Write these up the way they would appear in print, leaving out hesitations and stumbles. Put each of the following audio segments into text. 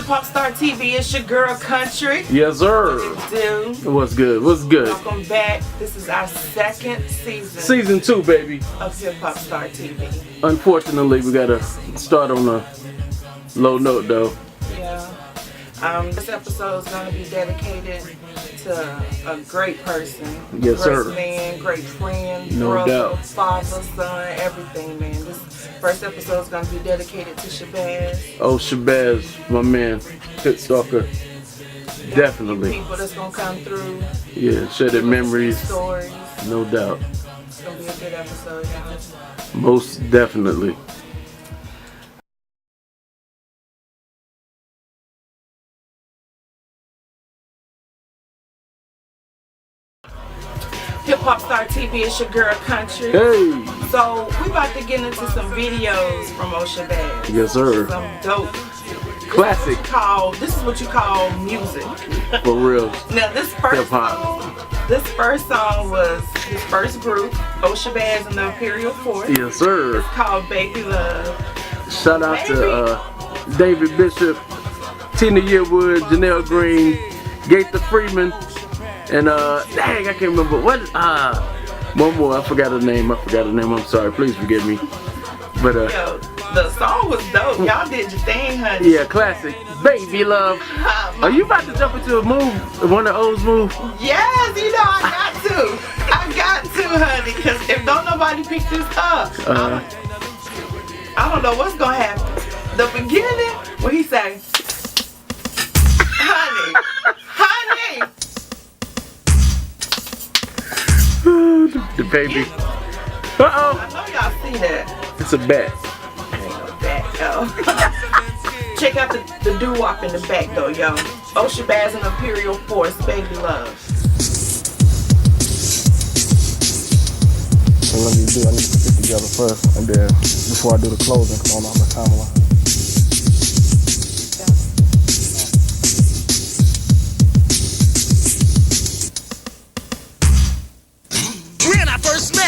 Hip-Hop Star TV, it's your girl Kuntree. Yes, sir. What it do? What's good? What's good? Welcome back. This is our second season. Season 2, baby. Of Hip-Hop Star TV. Unfortunately, we gotta start on a low note, though. Yeah. This episode is going to be dedicated to a great person. Yes, sir. Great man, great friend, No brother, doubt. father, son, everything, man. This first episode is going to be dedicated to Shabazz. Oh, Shabazz, my man, Pit Stalker. Definitely. People that's going to come through. Yeah, share their memories. Stories. No doubt. It's going to be a good episode, y'all. Most definitely. Hip-Hop Star TV, it's your girl Kuntree. Hey! So, we about to get into some videos from Shabazz. Yes, sir. Some dope. Classic. This is what you call music. For real. Now, this first song was his first group, Shabazz and the Imperial Force. Yes, sir. It's called Baby Love. Shout out to David Bishop, Tina Yearwood, Jenelle Greene, Gaither Freeman, and dang, I can't remember what. One more, I forgot her name. I'm sorry. Please forgive me. But yo, the song was dope. Y'all did your thing, honey. Yeah, classic. Baby Love. Are you about to jump into a move? One of O's move? Yes, you know I got to, honey. Cause if don't nobody pick this up, I don't know what's gonna happen. The beginning when he say, honey. The baby. I know y'all see that. It's a bat. Ain't no bat, yo. Check out the doo-wop in the back, though, yo. Shabazz and Imperial Force, Baby Love. So let me do, I need to put this together first, and then before I do the closing, because I don't know how much time I have.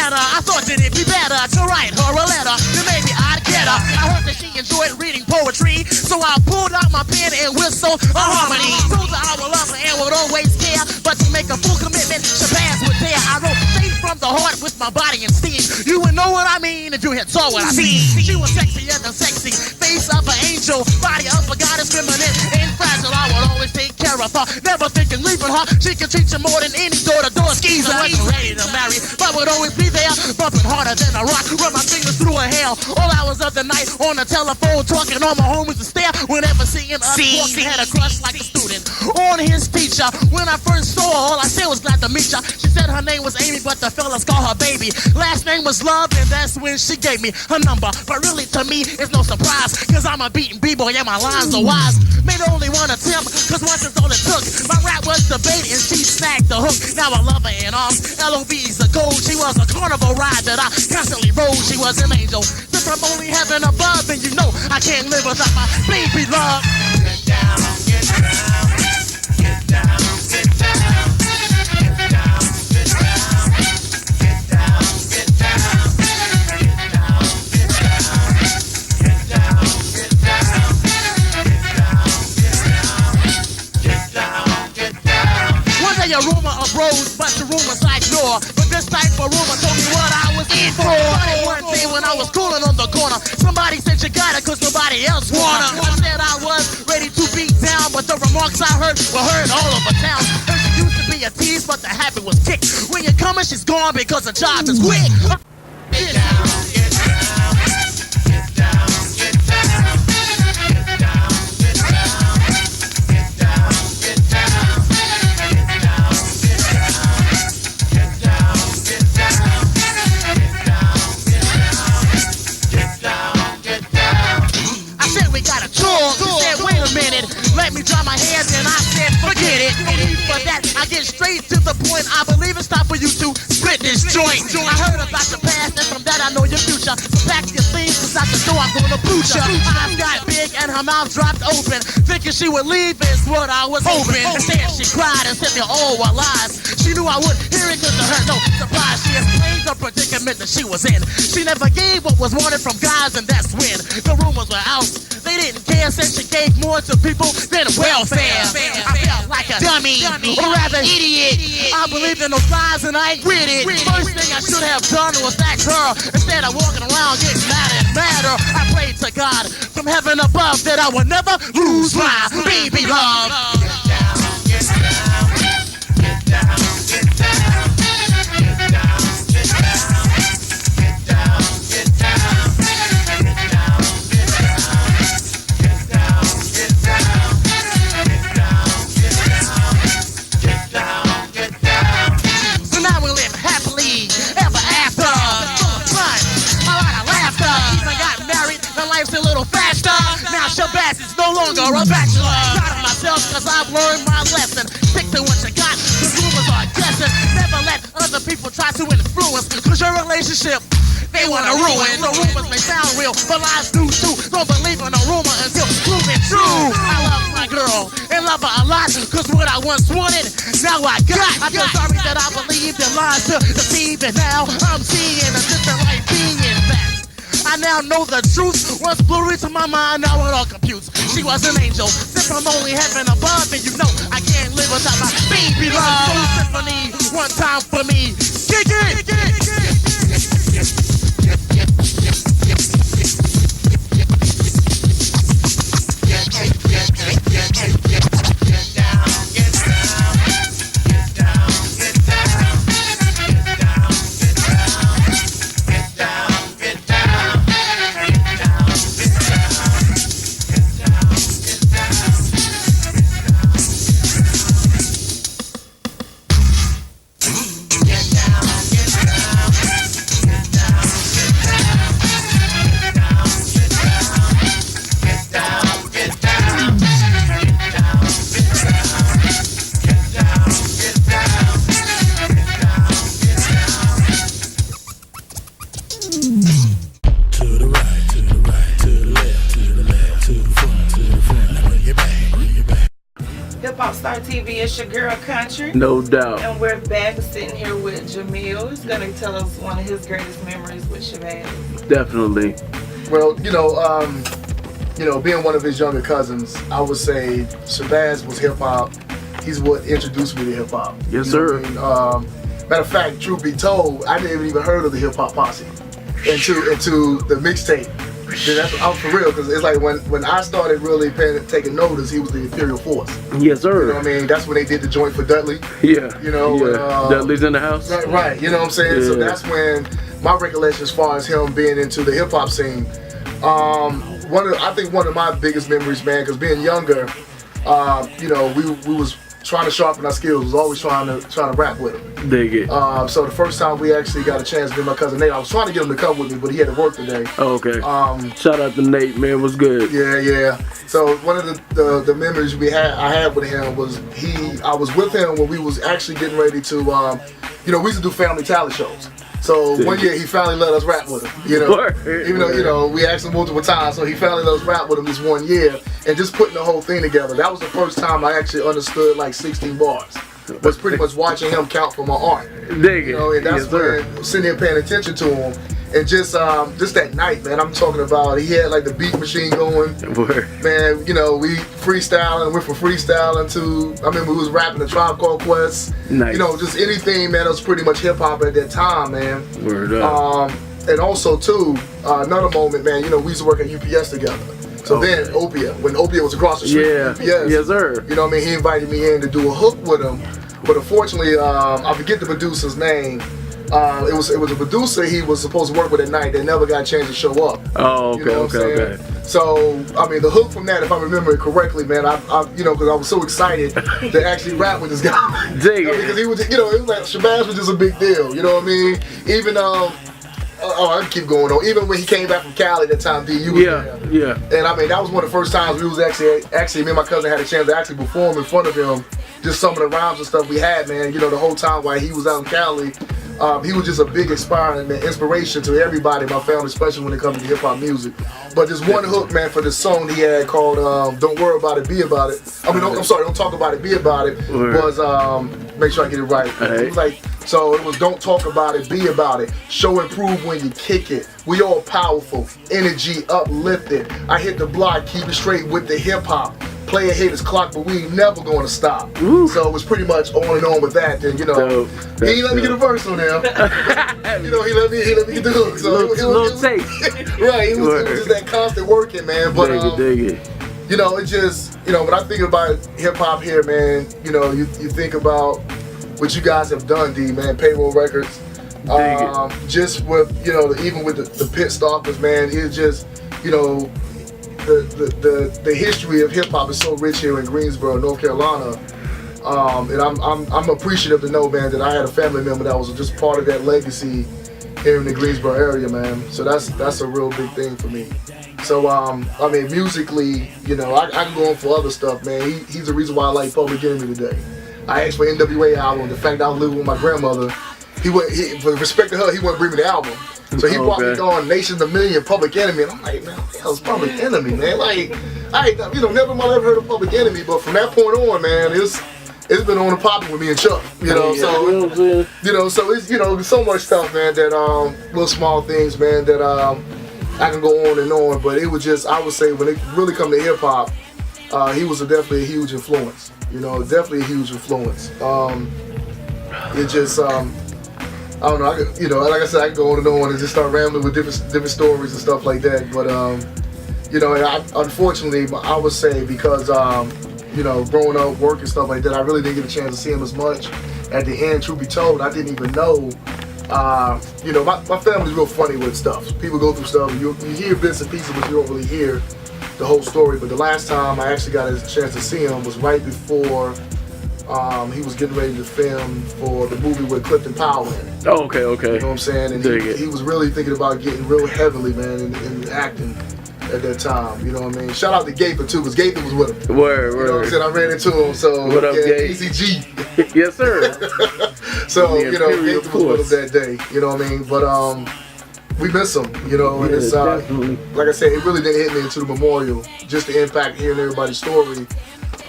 I thought that it'd be better to write her a letter. Then maybe I'd get her. I heard that she enjoyed reading poetry, so I pulled out my pen and whistled a harmony. Told her I would love her and would always care, but to make a full commitment, Shabazz was there. I wrote straight from the heart with my body and steam. You would know what I mean if you had saw what I mean. She was sexier than sexy, face of an angel, body of a goddess, feminine and fragile. I would always take care of her, never thinking leaving her. She could treat you more than any door-to-door skeezer. I wasn't ready to marry, but would always be there, bumping harder than a rock. Run my fingers through her hair, all hours of the night on the telephone, talking on my homies to stare. Whenever seeing us walking, had a crush like a student on his teacher. When I first saw her, all I said was glad to meet ya. She said her name was Amy, but the fellas call her baby. Last name was Love, and that's when she gave me her number. But really to me, it's no surprise, cause I'm a beating b-boy and my lines are wise. Made only one attempt, cause once is all it took. My rap was debated and she snagged the hook. Now I love her in arms, L.O.V.'s a gold. She was a carnival ride that I constantly rode. She was an angel. Since I'm only heaven above, then you know I can't live without my baby love. Get down, get down, get down, get down, get down, get down, get down, get down, get down, get down, get down, get down, get down. One day a rumor arose, but the rumors I ignore. But this type of rumor told me what I was in for. One day when I was cooling on the corner, somebody said you got it cause nobody else wanna. I said I was ready to beat down, but the remarks I heard were heard all over town. Heard she used to be a tease, but the habit was kicked. When you're coming, she's gone because the job is quick. Get down, get down, get down, get down, get down, get down, get down, get down, get down, get down, get down, get down, get down. I said we got a tour. She said, wait a minute, let me dry my hair. Then I said, forget it. For that, I get straight to the point. I believe it's time for you to split this joint. I heard about the past, and from that I know your future. So pack your things, cause out the door I'm gonna boot ya. Eyes got big and her mouth dropped open, thinking she would leave is what I was hoping. Instead she cried and said they're all were lies. She She knew I would hear it cause to her no surprise. She explained the predicament that she was in. She never gave what was wanted from guys, and that's when the rumors were out. They didn't care since she gave more to people than welfare. I felt like a dummy, or rather idiot. I believed in those lies and I ain't with it. First thing I should have done was that girl. Instead of walking around getting mad and madder, I prayed to God from heaven above that I would never lose my baby love. Get down, get down, get down, get down, get down, get down, get down, get down, get down, get down, get down, get down. So now we live happily ever after. Fun, a lot of laughter. Even got married, and life's a little faster. Now Shabazz is no longer a bachelor. Proud of myself cause I've learned my lesson. Stick to what you got, the rumors are guessing. Never let other people try to influence, cause your relationship they wanna ruin. The rumors may sound real, but lies do too. Don't believe in a rumor until proven true. I love my girl and love her a lot, cause what I once wanted, now I got. I feel sorry that I believed in lies to deceive, and now I'm seeing a different light being fact. I now know the truth. Once blurry to my mind, now it all computes. She was an angel, sent from only heaven above, and you know I can't live without my baby love. So Symphony, one time for me. Kick it! TV, it's your girl Kuntree. No doubt. And we're back sitting here with Jameel. He's gonna tell us one of his greatest memories with Shabazz. Definitely. Well, being one of his younger cousins, I would say Shabazz was hip hop. He's what introduced me to hip hop. Yes, sir. Matter of fact, truth be told, I didn't even heard of the Hip Hop Posse into the mixtape. I'm for real, because it's like when I started really taking notice, he was the Imperial Force. Yes, sir. You know what I mean? That's when they did the joint for Dudley. Yeah. Yeah. Dudley's in the house. Right. You know what I'm saying? Yeah. So that's when my recollection, as far as him being into the hip hop scene. I think one of my biggest memories, man, because being younger, we was trying to sharpen our skills. Was always trying to rap with him. Dig it. So the first time we actually got a chance to meet my cousin Nate, I was trying to get him to come with me, but he had to work today. Oh, okay. Shout out to Nate, man. What's good? Yeah. So one of the memories I had with him was I was with him when we was actually getting ready to, we used to do family talent shows. So one year he finally let us rap with him, even though, we asked him multiple times, so he finally let us rap with him this one year, and just putting the whole thing together. That was the first time I actually understood like 16 bars. Was pretty much watching him count for my art. Dig it. And that's when sitting here paying attention to him. And just that night, man, I'm talking about, he had like the beat machine going. Man, we freestyling, went from freestyling to, I remember we was rapping the Tribe Called Quest. Nice. Just anything, man, that was pretty much hip hop at that time, man. Word up. And also too, another moment, man, we used to work at UPS together. So then when Opia was across the street from UPS, yes sir. You know what I mean? He invited me in to do a hook with him. But unfortunately, I forget the producer's name. It was a producer he was supposed to work with at night that never got a chance to show up. Oh, okay, okay. So, the hook from that, if I remember it correctly, man, because I was so excited to actually rap with this guy. Dig it. Because he was, it was like Shabazz was just a big deal, you know what I mean? Even, I can keep going on. Even when he came back from Cali that time, you was there. Yeah. And that was one of the first times we was actually, me and my cousin had a chance to actually perform in front of him. Just some of the rhymes and stuff we had, man, the whole time while he was out in Cali. He was just a big inspiration to everybody in my family, especially when it comes to hip hop music. But there's one hook, man, for the song he had called "Don't Worry About It, Be About It." I mean, I'm sorry, "Don't Talk About It, Be About It." Was make sure I get it right. It was like, so it was "Don't talk about it, be about it. Show and prove when you kick it. We all powerful, energy uplifted. I hit the block, keep it straight with the hip hop. Player haters clock, but we ain't never going to stop." So it was pretty much on and on with that. Then he ain't let me get a verse on there. He let me get the hook. So little tape. Right, it was just that constant working, man. But dig it. it just when I think about hip hop here, man, you think about what you guys have done, D, man. Payroll Records. Just with even with the Pit Stoppers, man, it's just the history of hip hop is so rich here in Greensboro, North Carolina, and I'm appreciative to know, man, that I had a family member that was just part of that legacy here in the Greensboro area, man. So that's a real big thing for me. So I mean, musically, I can go on for other stuff, man. He's the reason why I like Public Enemy today. I asked for NWA album. The fact that I was living with my grandmother, for respect to her, he wouldn't bring me the album. So he brought me on Nations of Million, Public Enemy, and I'm like, man, what the hell's Public Enemy, man? Like, I ain't, never in my life heard of Public Enemy, but from that point on, man, it's been on and popping with me and Chuck, so it's so much stuff, man, that little small things, man, that I can go on and on, but it was just, I would say, when it really come to hip hop, he was definitely a huge influence, definitely a huge influence. It just, I don't know. Like I said, I can go on and just start rambling with different stories and stuff like that. But unfortunately, I would say because growing up, work and stuff like that, I really didn't get a chance to see him as much. At the end, truth be told, I didn't even know. My family's real funny with stuff. People go through stuff. You hear bits and pieces, but you don't really hear the whole story. But the last time I actually got a chance to see him was right before. He was getting ready to film for the movie with Clifton Powell in it. Oh, okay. You know what I'm saying? And he was really thinking about getting real heavily, man, in acting at that time. You know what I mean? Shout out to Gaither too, because Gaither was with him. Word. You know what I'm saying? I ran into him, so what up, Gaither? Easy G. Yes, sir. So Gaither was with him that day. You know what I mean? But we miss him. And it's like I said, it really didn't hit me into the memorial. Just the impact hearing everybody's story.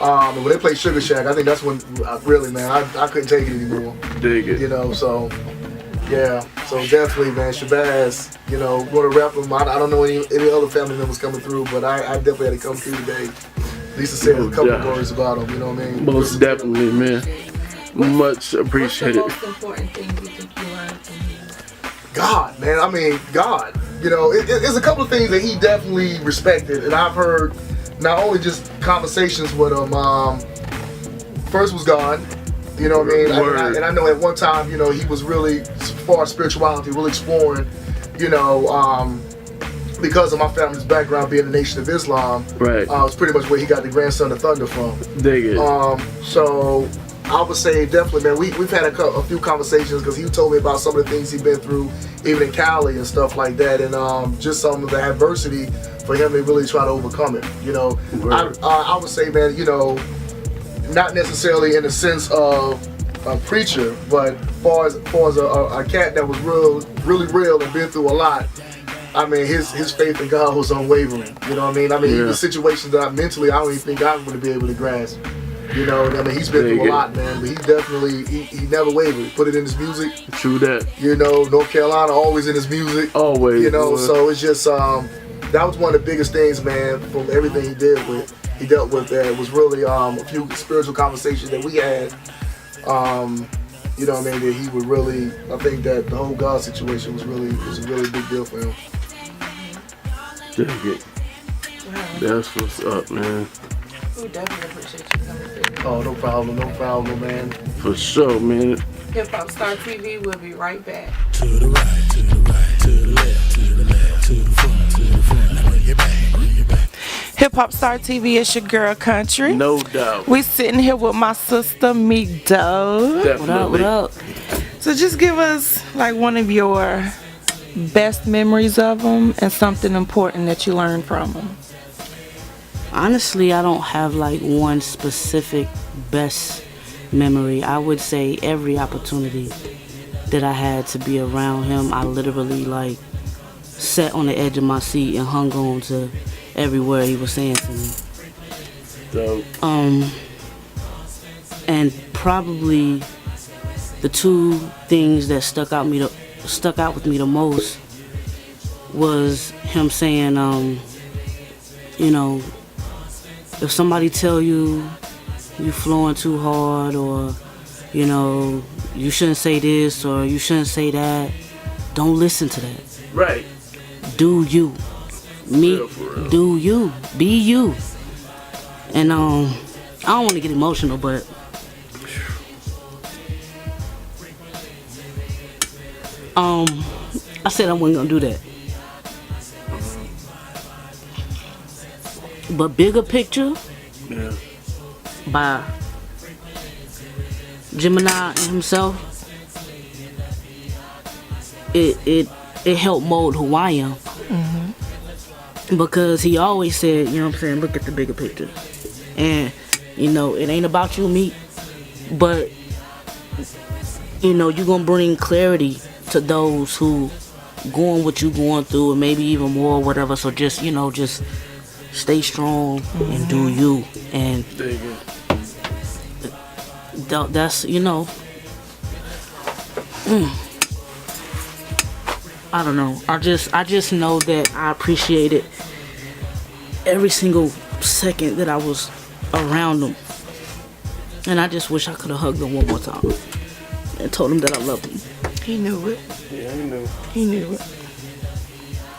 And when they played Sugar Shack, I think that's when really, man, I couldn't take it anymore. Dig it. So yeah, so definitely, man, Shabazz, going to rap him. I don't know any other family members coming through, but I definitely had to come through today. Lisa said a couple of words about him, you know what I mean? Most definitely, man. Much appreciated. What's the most important thing you think you learned from him? God, man, I mean, God. It's a couple of things that he definitely respected, and I've heard not only just conversations with him. First was God, you know what I mean? And I know at one time, he was really, as far as spirituality, really exploring, because of my family's background being the Nation of Islam. Right. It's pretty much where he got the grandson of Thunder from. Dig it. So I would say definitely, man, we've had a few conversations because he told me about some of the things he'd been through, even in Cali and stuff like that, and just some of the adversity for him to really try to overcome it. I would say, man, not necessarily in the sense of a preacher, but far as a cat that was really real and been through a lot. I mean, his faith in God was unwavering. You know what I mean? Even situations that mentally I don't even think I'm going to be able to grasp. He's been through a lot, man, but he definitely, he never wavered. He put it in his music. True that. North Carolina, always in his music. Always. So it's just, that was one of the biggest things, man, from everything he dealt with. That was really a few spiritual conversations that we had. That he would really, I think that the whole God situation was a really big deal for him. Dig it. That's what's up, man. We definitely appreciate you coming through. Oh, no problem, man. For sure, man. Hip Hop Star TV, we'll be right back. To the right, to the right, to the left, to the left, to the front, now bring it back. Hip Hop Star TV, is your girl Kuntree. No doubt. We sitting here with my sister Miik Deaux. Definitely. What up? So just give us like one of your best memories of them and something important that you learned from them. Honestly, I don't have like one specific best memory. I would say every opportunity that I had to be around him. I literally like sat on the edge of my seat and hung on to every word he was saying to me. So, and probably the two things that stuck out with me the most was him saying, you know, if somebody tell you flowing too hard, or you know, you shouldn't say this or you shouldn't say that, don't listen to that. right. Do you. Real, for real. Do you. Be you. And I don't want to get emotional, but I said I wasn't gonna do that. But Bigger Picture, Yeah. by Gemini and himself, it helped mold who I am. Because he always said, you know what I'm saying, look at the bigger picture. And, you know, it ain't about you, me, but, you know, you're gonna bring clarity to those who going what you going through, and maybe even more, whatever. So just, you know, just stay strong and do you. And that's, you know, I don't know. I just know that I appreciated every single second that I was around him. And I just wish I could have hugged him one more time and told him that I loved him. He knew it. Yeah, he knew. He knew it.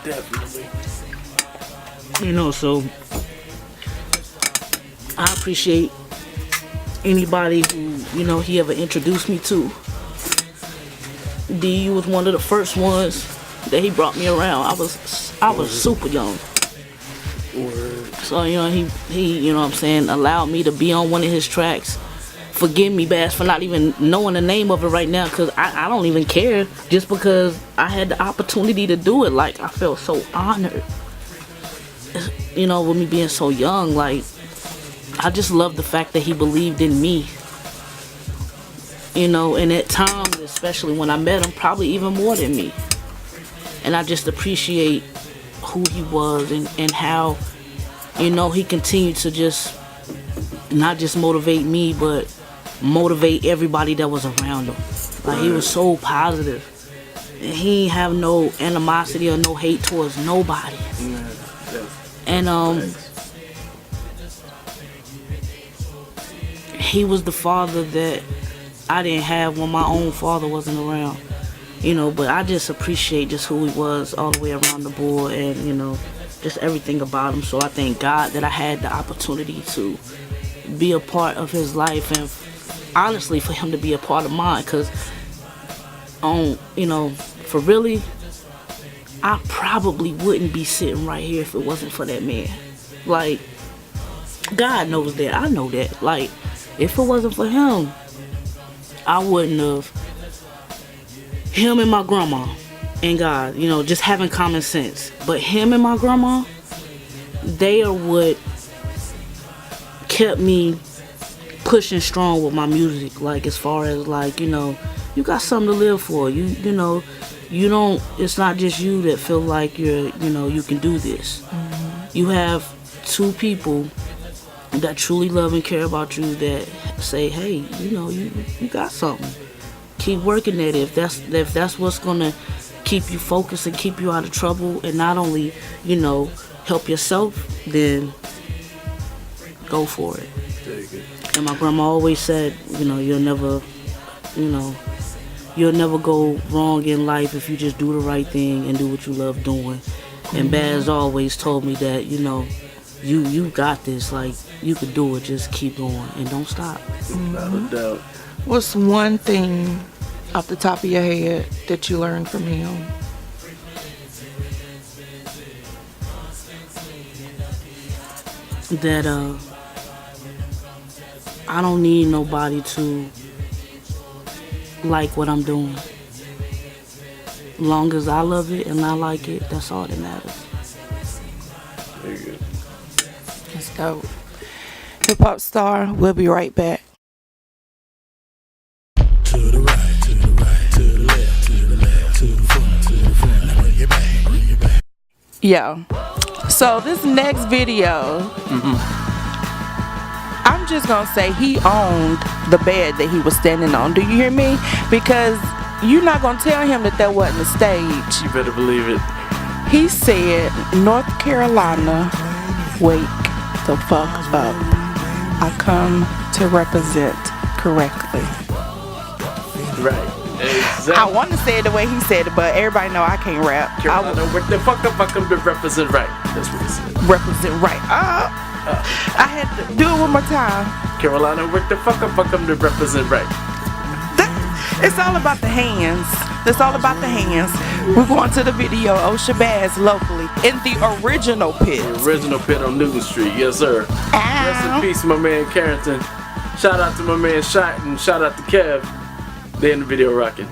Definitely. You know, so I appreciate anybody who, you know, he ever introduced me to. D was one of the first ones that he brought me around. I was super young. So, you know, he you know what I'm saying, allowed me to be on one of his tracks. Forgive me, Bass, for not even knowing the name of it right now, because I don't even care, just because I had the opportunity to do it. Like, I felt so honored. You know, with me being so young, like, I just love the fact that he believed in me. You know, and at times, especially when I met him, probably even more than me. And I just appreciate who he was and how, you know, he continued to just not just motivate me, but motivate everybody that was around him. Like, he was so positive. And he ain't have no animosity or no hate towards nobody. And he was the father that I didn't have when my own father wasn't around. You know, but I just appreciate just who he was all the way around the board, and, you know, just everything about him. So I thank God that I had the opportunity to be a part of his life, and honestly for him to be a part of mine, because, you know, for really, I probably wouldn't be sitting right here if it wasn't for that man. Like, God knows that. I know that. Like, if it wasn't for him, I wouldn't have. Him and my grandma and God, you know, just having common sense. But him and my grandma, they are what kept me pushing strong with my music. Like, as far as, like, you know, you got something to live for. You know, you don't, it's not just you that feel like you're, you know, you can do this. You have two people that truly love and care about you that say, hey, you know, you got something. Keep working at it. If that's what's gonna keep you focused and keep you out of trouble, and not only, you know, help yourself, then go for it. And my grandma always said, you know, you'll never go wrong in life if you just do the right thing and do what you love doing. And Baz always told me that, you know, you got this. Like, you can do it. Just keep going and don't stop. Without a doubt. What's one thing off the top of your head that you learned from him? That I don't need nobody to like what I'm doing. Long as I love it and I like it, that's all that matters. Very good. Let's go. Hip Hop Star, we'll be right back. To the right, to the right, to the left. Yo. So this next video, I'm just gonna say he owned the bed that he was standing on. Do you hear me? Because you're not gonna tell him that that wasn't a stage. You better believe it. He said, North Carolina, wake the fuck up. I come to represent correctly. Right. Exactly. I want to say it the way he said it, but everybody know I can't rap. Carolina, wake the fuck up. I come to represent right. That's what he said. Represent right. I had to do it one more time. Carolina, wake the fuck up. I come to represent right. It's all about the hands. It's all about the hands. We're going to the video of Shabazz locally in the original pit. The original pit on Newton Street. Yes, sir. Rest in peace, my man Carrington. Shout out to my man Shot and shout out to Kev. They in the video rocking.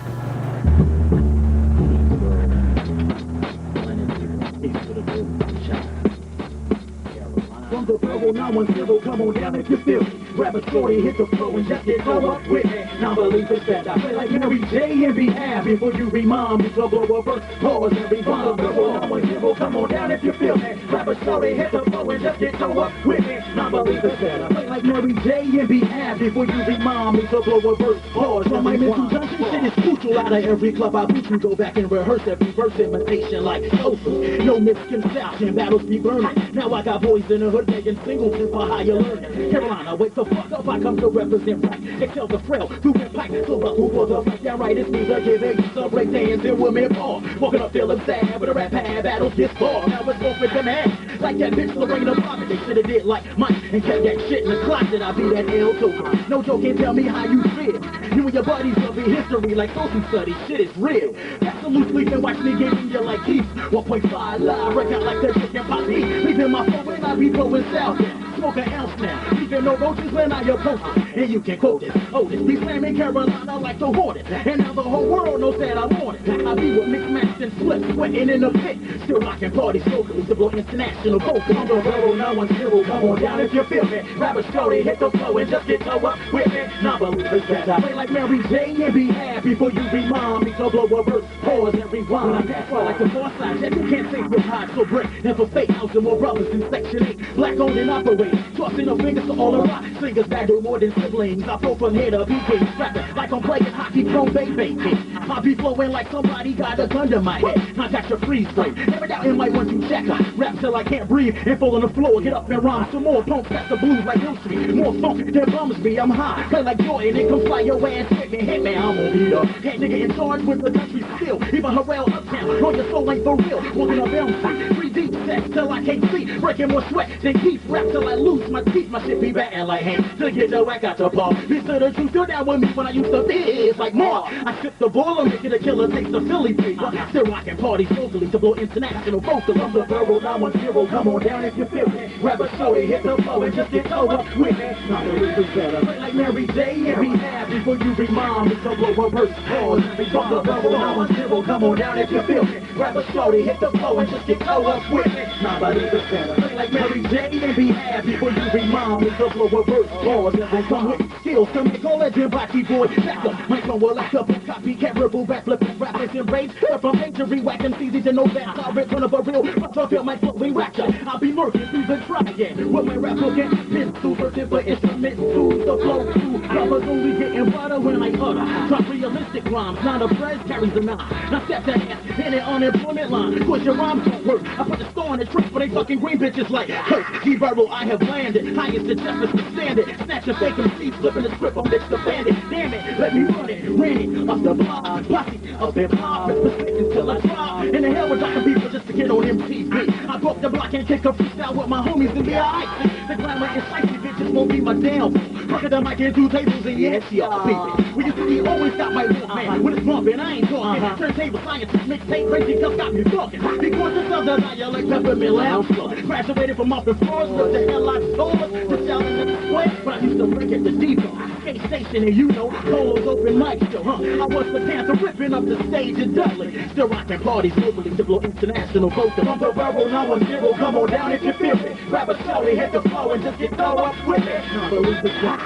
From the bubble, 910, come on down if you feel me. Grab a shorty, hit the floor and just get go up with me. Now believe it's that I play like Mary J and be happy before you remind me. So go over, pause and rewind. From the bubble, 910, come on down if you feel me. Grab a shorty, hit the floor and just get go up with me. Now believe it's that I play like Mary J and be happy before you remind me. So go over, pause and rewind. Shit is crucial out of every club I beat. You go back and rehearse every verse imitation like Sophie. No misconception, battles be burning. Now I got boys in the hood making singles for higher learning. Carolina, wake the fuck up, I come to represent right. Excel the frail, through the pipe, so the who for the fight. Yeah, right, it's me, the kid, baby, some break dancing with me, ball. Walking up feeling sad, with a rap pad, battles get far. Now it's off with demand. Like that bitch Lorena Bobbitt, they shoulda did like Mike and kept that shit in the closet. I be that L too. No joke, can't tell me how you feel. You and your buddies will be history like social studies. Shit is real. That's the loose leaf and watch me get in you like Keith. 1.5 live, wreck out like that chicken poppy. Leaving my phone when I be blowing south. Smoke an ounce now. Leaving no roaches when I approach it. And you can quote this. Otis be slamming Carolina like the Hornet. And now the whole world knows that I want it. I be with mixed match and split, sweating in the pit. Still rocking parties locally to blow international focus. On the road, 910, come on down if you feel me. Grab a shorty, hit the flow and just get toe up with me. Now believe it's that I play like Mary J and be happy before you remind me. So blow a verse, pause and rewind. That's why like the far side, that you can't say real high, so break. Never fake out to more brothers in Section 8. Black owned and operate. Tossing the fingers to all the rock. Singers battle more than siblings. I flow from here to BK. Rapping like I'm playing hockey from baby. I be flowing like somebody got a gun to my head. I got your freeze frame. Never doubt in my 1-2 checker. Rap till I can't breathe and fall on the floor. Get up and rhyme some more. Pump back the blues like Hill Street. More funk than bums me. I'm high. Play like Jordan and come fly your ass with me. Hit me, I'm gonna be the head nigga in charge with the country still. Even Jarrell Uptown. Know your soul ain't for real. Walking up Elm Street. 3 deep sex till I can't see. Breaking more sweat than Keith. Rap till I lose my teeth. My shit be batting like hands. To get the whack out the ball. Bitch to the truth. You're down with me when I used to be. It's like more. I sip the ball and make it a killer. Takes the Philly beat. Still rocking parties locally to blow international vocal. I'm the borough 910. Come on down if you feel me. Grab a shorty, hit the flow and just get toe up with me. Not the reason better. Play like Mary J and be happy before you remind me. So blow a verse, pause. From the borough 910. Come on down if you feel me. Grab a shorty, hit the flow and just get toe up with me. Nobody is better. Play like Mary J and be happy before you remind me. So blow a verse, pause. I come with skills to make all legend body boy. Back up, mic on will like a copycat, rebel, backflipping, rappers and rage. From injury, whacking, easy to know that. I'll rip one of a real, but I feel my flowing whacker. I'll be murking through the trying. With my rap looking, pin to verses for instruments, to the flow, to rappers only getting butter when I utter. Drop realistic rhymes, not a bread carries a 9. Now step that ass in an unemployment line. Cause your rhymes don't work. I put the star on the trick for they fucking green bitches like Kurt. G-Barrel, I have landed. Highest the justice to stand it. Snatch a fake MC, flipping the script, I'm bitch the bandit. Damn it, let me run it. Ran it up the block, posse up and pop. Respect until I drop. In the hell with Dr. people just to get on MTV. I broke the block and kick a freestyle with my homies and be alright. The glamour and spicy bitches won't be my downfall. Fuck it, I might get 2 tables and yes, y'all baby. We used to be always got my wolf man. When it's bumping, I ain't talking. Turntable science, mixtape, crazy stuff got me talking. Because the sounds of dialect peppermint lounge. Graduated from off the floors, what the hell I told us. The challenge in the sweat, but I used to break at the depot. K-Station and you know, Polo's open mic show, huh? I was the Panther ripping up the stage in Dudley. Still rocking parties locally to blow international vocal. From the rebel 910, come on down if you feel me. Grab a shorty, hit the flow and just get throw up with it.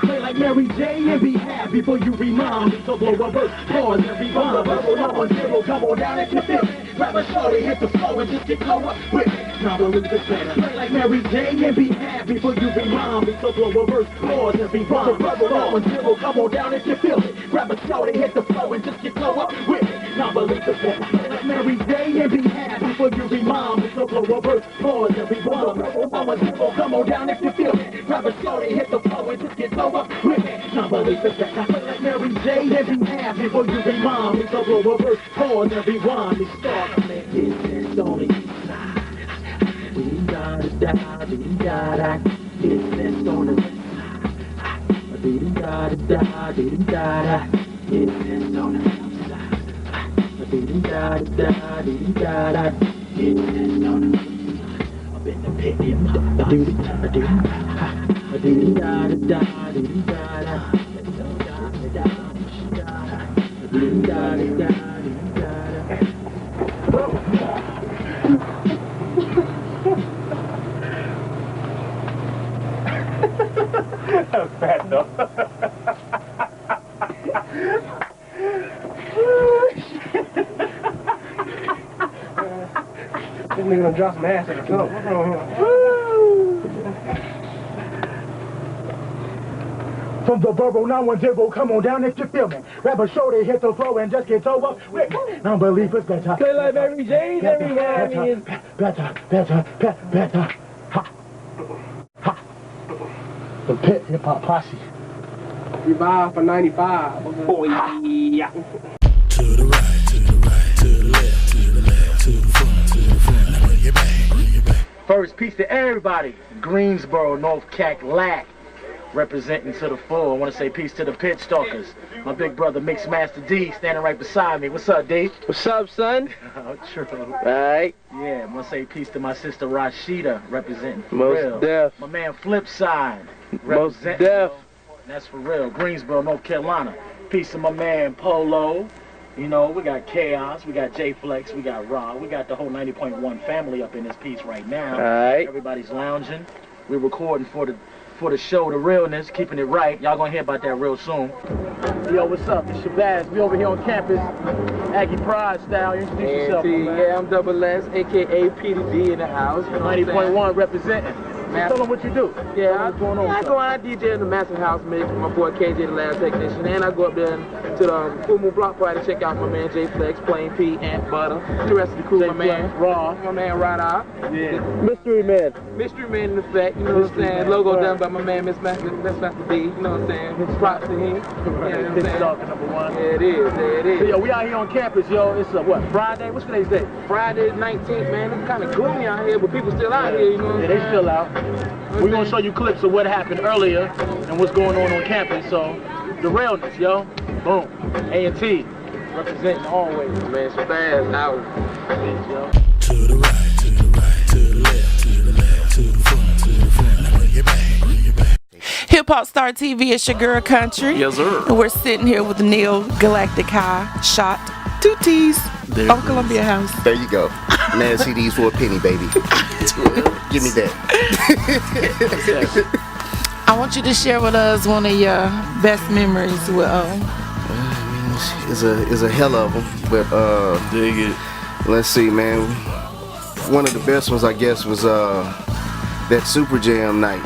Play like Mary J and be happy before you remind me. So blow a verse, pause and rewind. Rebel 910, come on down if you feel me. Grab a shorty, hit the floor and just get caught up with it. Now believe it's better. Play like Mary J and be happy before you remind me. So blow a verse, pause and rewind. So bubble low and zero, come on down if you feel it. Grab a shorty, hit the floor and just get caught up with it. Now believe it's better. Play like Mary J and be happy before you remind me. So blow a verse, pause and rewind. Bubble and zero, come on down if you feel it. Grab a shorty, hit the floor and just get caught up with it. Now believe it's better. Play like Mary J and be happy before you remind me. So blow a verse, pause and rewind. Me start, man, it's only. That was bad though. This nigga done dropped some ass in the club. What's wrong here? From the borough 910, come on down if you feel me. Grab a shorty, hit the floor and just get over with me. Now believe it's better. Play like Mary J, Better. Ha. Ha. The Pit Hip Hop Posse. Revive for 95. Oh, yeah. To the right, to the right, to the left, to the left, to the front, to the front. Now bring it back, bring it back. First, peace to everybody. Greensboro, North Cackalack, representing to the full. I want to say peace to the pit stalkers. My big brother, Mixmaster D, standing right beside me. What's up, D? What's up, son? Oh, true. Alright. Yeah, I want to say peace to my sister, Rasheedah, representing for Most real. def. My man, Flipside, Most representing. def. That's for real. Greensboro, North Carolina. Peace to my man, Polo. You know, we got Chaos, we got J-Flex, we got Raw. We got the whole 90.1 family up in this piece right now. Alright. Everybody's lounging. We're recording for the show, the realness, keeping it right. Y'all gonna hear about that real soon. Yo, what's up? It's Shabazz. We over here on campus, Aggie Pride style. Introduce yourself, my man. Yeah, I'm Double S, aka PDD in the house. 90.1 representing. Tell them what you do. Yeah, what's going on? I go out DJ in the Massive House Mix with my boy KJ, the lab technician, and I go up there to the Full Moon Block Party to check out my man J Flex, Plain P, Ant Butter, the rest of the crew, my man Raw, my man Rada, yeah, Mystery Man in effect, you know what I'm saying? Logo done by my man Master D, you know what I'm saying? His props to him. You know what I'm saying? number one. Yeah, it is, yeah, it is. So, yo, we out here on campus, yo. It's what, Friday? What's today's date? Friday 19th, man. It's kind of gloomy out here, but people still out here, you know what I'm Yeah, saying? they still out. We're gonna show you clips of what happened earlier and what's going on campus. So, the realness, yo. Boom. A&T, representing always. Man, Shabazz out. Yo. To the right, to the right, to the left, to the left, to the front, to the front. Now bring it back, bring it back. Hip Hop Star TV, it's your girl Kuntree. Yes, sir. And we're sitting here with Neal, Galactic High, Shot, 2 T's, on Columbia House. There you go. Man, CDs for a penny, baby. Give me that. I want you to share with us one of your best memories with It's a hell of them, but Dig it. let's see, man. One of the best ones, I guess, was that Super Jam night.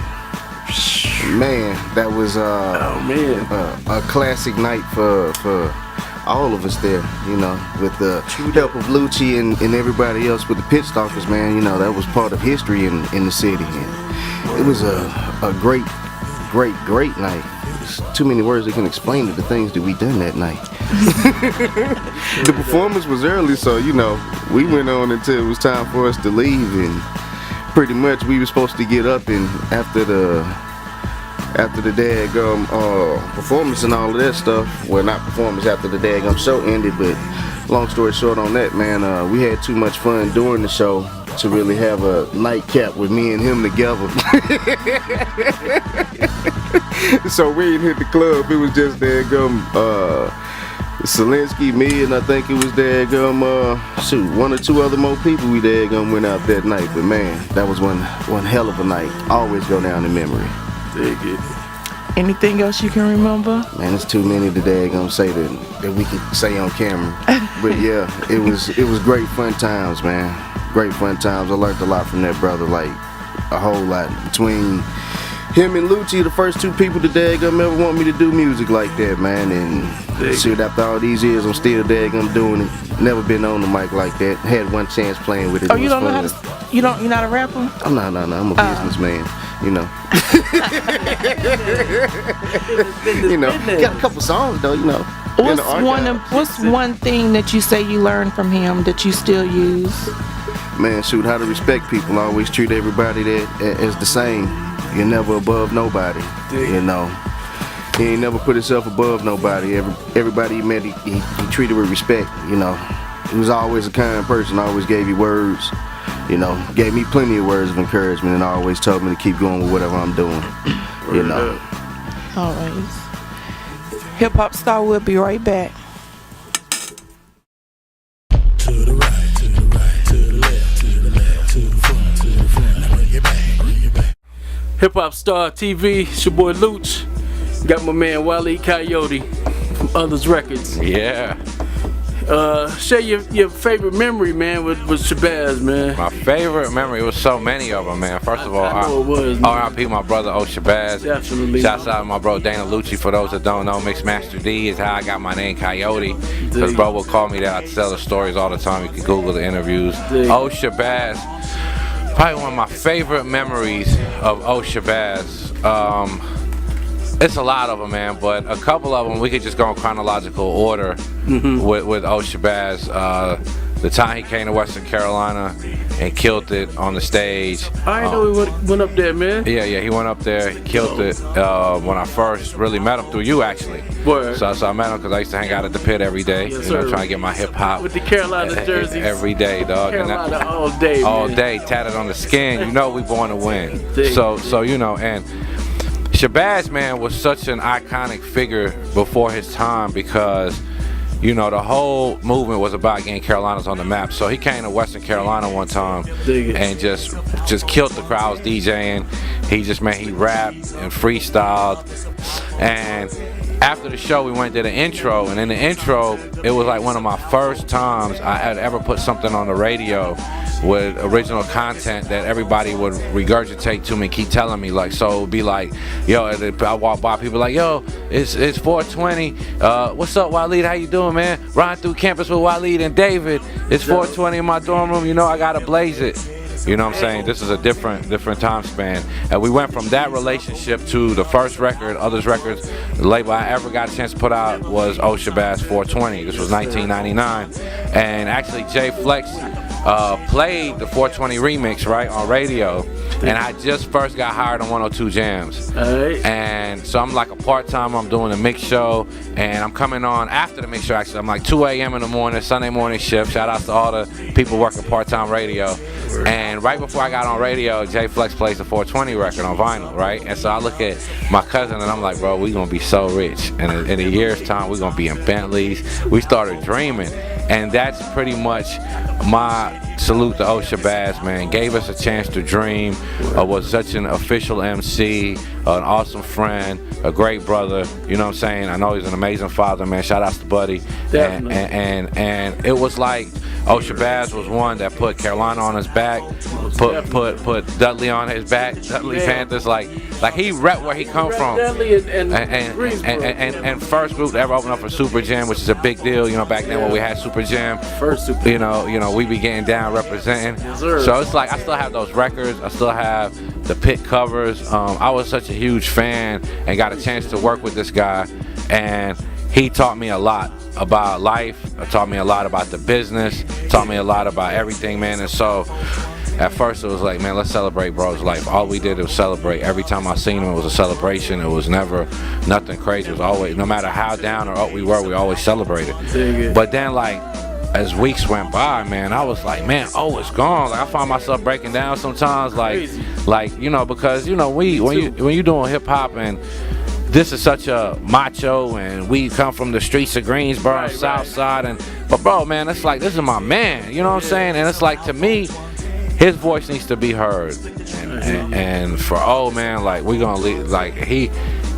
Man, that was a classic night for all of us there, you know, with the help of Lucci and everybody else with the pit stalkers, man. You know, that was part of history in the city. And it was a great night. There's too many words that can explain the things that we done that night. The performance was early, so, you know, we went on until it was time for us to leave, and pretty much we were supposed to get up and after the daggum performance and all of that stuff. Well, not performance, after the daggum show ended, but long story short on that, man, we had too much fun during the show to really have a nightcap with me and him together. So we didn't hit the club. It was just daggum Celinski, me, and I think it was daggum one or two other more people we daggum went out that night. But man, that was one hell of a night. Always go down in memory. Dig it. Anything else you can remember? Man, there's too many today gonna say that we can say on camera. But yeah, it was great fun times, man. Great fun times. I learned a lot from that brother, like a whole lot. Between him and Lucci, the first two people today gonna ever want me to do music like that, man. And shit, after all these years, I'm still there, I'm doing it. Never been on the mic like that. Had one chance playing with it. Oh, you don't know how to? You're not a rapper? I'm not. I'm a businessman. You know. You know, got a couple songs though. You know. What's one thing that you say you learned from him that you still use? Man, shoot, how to respect people. Always treat everybody as the same. You're never above nobody. You know. He ain't never put himself above nobody. Everybody he met, he treated with respect. You know. He was always a kind person. Always gave you words. You know, gave me plenty of words of encouragement and always told me to keep going with whatever I'm doing. You know. Always. Hip Hop Star will be right back. To the right, to the right, to the left, to the left, to the front, now bring it back, bring it back. Hip Hop Star TV, it's your boy Luch. Got my man Waleed Coyote from Others Records. Yeah. Share your favorite memory, man, with Shabazz, man. My favorite memory was so many of them, man. First of all, R.I.P. my brother Shabazz. Definitely. Shouts out to my bro Dana Lucci. For those that don't know, Mixed Master D is how I got my name Coyote. Because bro will call me that. I tell the stories all the time. You can Google the interviews. Shabazz, probably one of my favorite memories of Shabazz. It's a lot of them, man, but a couple of them we could just go in chronological order with Shabazz. The time he came to Western Carolina and killed it on the stage. I didn't know he went up there, man. Yeah, he went up there, he killed it when I first really met him through you, actually. Word. So I met him because I used to hang out at the Pit every day, trying to get my hip hop. With the Carolina jerseys. Every day, dog. Carolina all day, all man. day, tatted on the skin. You know we born to win. So you know, and Shabazz, man, was such an iconic figure before his time because, you know, the whole movement was about getting Carolinas on the map. So he came to Western Carolina one time and just killed the crowds DJing. He rapped and freestyled. And after the show, we went to the intro, and in the intro, it was like one of my first times I had ever put something on the radio with original content that everybody would regurgitate to me, keep telling me, like, so it would be like, yo, I walk by, people like, yo, it's 420, what's up, Waleed, how you doing, man? Riding through campus with Waleed and David, it's 420 in my dorm room, you know, I gotta blaze it. You know what I'm saying? This is a different time span. And we went from that relationship to the first record, Others Records, the label I ever got a chance to put out was Shabazz 420. This was 1999. And actually Jay Flex played the 420 remix, right, on radio. And I just first got hired on 102 Jams. And so I'm like a part-time, I'm doing a mix show, and I'm coming on after the mix show, actually. I'm like 2 a.m. in the morning, Sunday morning shift. Shout out to all the people working part-time radio. And right before I got on radio, Jay Flex plays the 420 record on vinyl, right? And so I look at my cousin and I'm like, bro, we gonna be so rich. And in a year's time, we're gonna be in Bentleys. We started dreaming. And that's pretty much my salute to Shabazz, man. Gave us a chance to dream, was such an official MC, an awesome friend, a great brother, you know what I'm saying? I know he's an amazing father, man. Shout out to Buddy. And it was like, Shabazz was one that put Carolina on his back, put Dudley on his back, Dudley Panthers, like he rep where he come from. And first group to ever open up for Super Jam, which is a big deal, you know, back then when we had Super Jam. You know, we be getting down representing. So it's like I still have those records, I still have the Pit covers. I was such a huge fan and got a chance to work with this guy, and he taught me a lot about life, taught me a lot about the business, taught me a lot about everything, man. And so at first it was like, man, let's celebrate bro's life. All we did was celebrate. Every time I seen him, it was a celebration. It was never nothing crazy. It was always, no matter how down or up we were, we always celebrated. But then, like, as weeks went by, man, I was like, man, it's gone. Like, I find myself breaking down sometimes, like you know, because, you know, when you doing hip hop and this is such a macho, and we come from the streets of Greensboro, South Side, but bro, man, it's like, this is my man, you know what I'm saying? And it's like, to me, his voice needs to be heard. And for man, like, we gonna leave, like,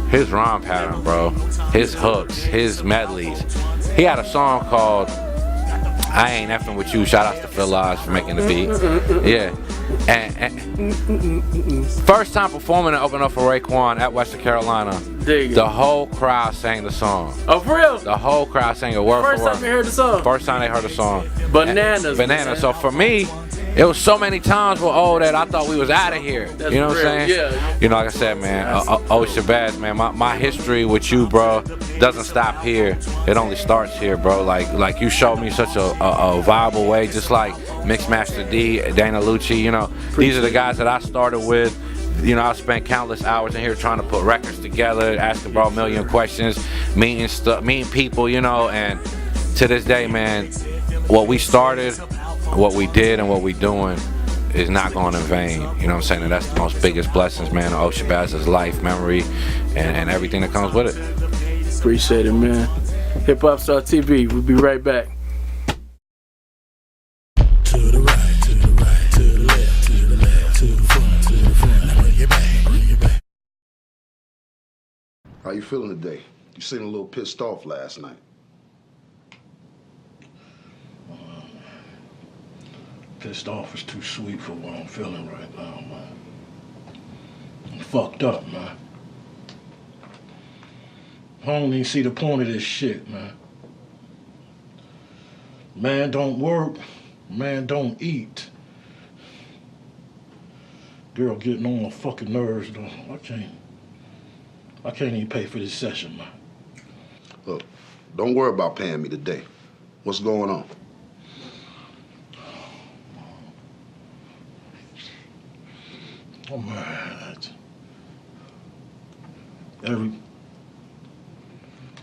his rhyme pattern, bro, his hooks, his medleys. He had a song called I Ain't Effing With You. Shout out to Phil Lodge for making the beat. Yeah. And first time performing and opening up for Raekwon at Western Carolina, the whole crowd sang the song. Oh, for real? The whole crowd sang it word for word. First time they heard the song? First time they heard the song. Bananas. Bananas. So for me, it was so many times with O that I thought we was out of here. That's you know what I'm saying? Yeah. You know, like I said, man, Shabazz, man, my history with you, bro, doesn't stop here. It only starts here, bro. Like you showed me such a viable way, just like Mixmaster D, Dana Lucci, you know. These are the guys that I started with. You know, I spent countless hours in here trying to put records together, asking bro a million questions, meeting people, you know, and to this day, man, what we started, what we did, and what we doing is not going in vain. You know what I'm saying? And that's the most biggest blessings, man, of Shabazz's life, memory, and everything that comes with it. Appreciate it, man. Hip Hop Star TV. We'll be right back. To the right, to the right, to the left, to the left, to the front, to the front. Now bring it back, bring it back. How you feeling today? You seemed a little pissed off last night. Pissed off is too sweet for what I'm feeling right now, man. I'm fucked up, man. I don't even see the point of this shit, man. Man don't work, man don't eat. Girl getting on my fucking nerves, though. I can't even pay for this session, man. Look, don't worry about paying me today. What's going on? Oh man,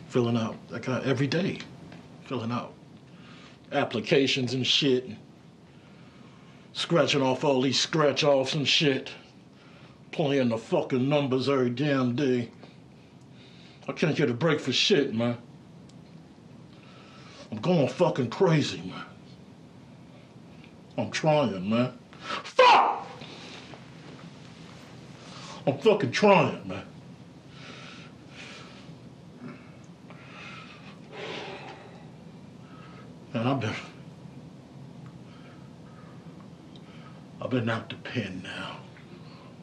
filling out, I got every day, filling out applications and shit, and scratching off all these scratch offs and shit, playing the fucking numbers every damn day. I can't get a break for shit, man. I'm going fucking crazy, man. I'm trying, man. Fuck! I'm fucking trying, man. And I've been out the pen now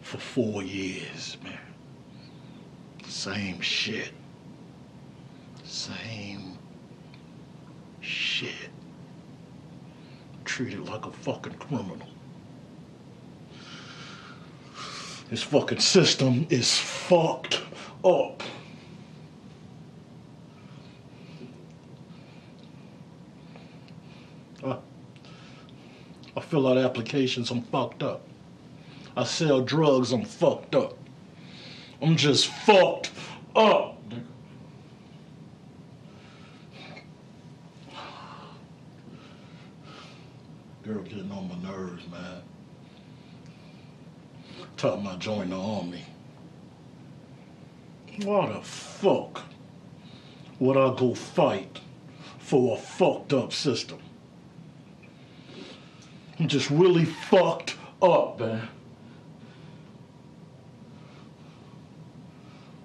for 4 years, man. Same shit. Same shit. Treated like a fucking criminal. This fucking system is fucked up. I fill out applications, I'm fucked up. I sell drugs, I'm fucked up. I'm just fucked up. Girl getting on my nerves, man. Talking about joining the army. Why the fuck would I go fight for a fucked up system? I'm just really fucked up, man.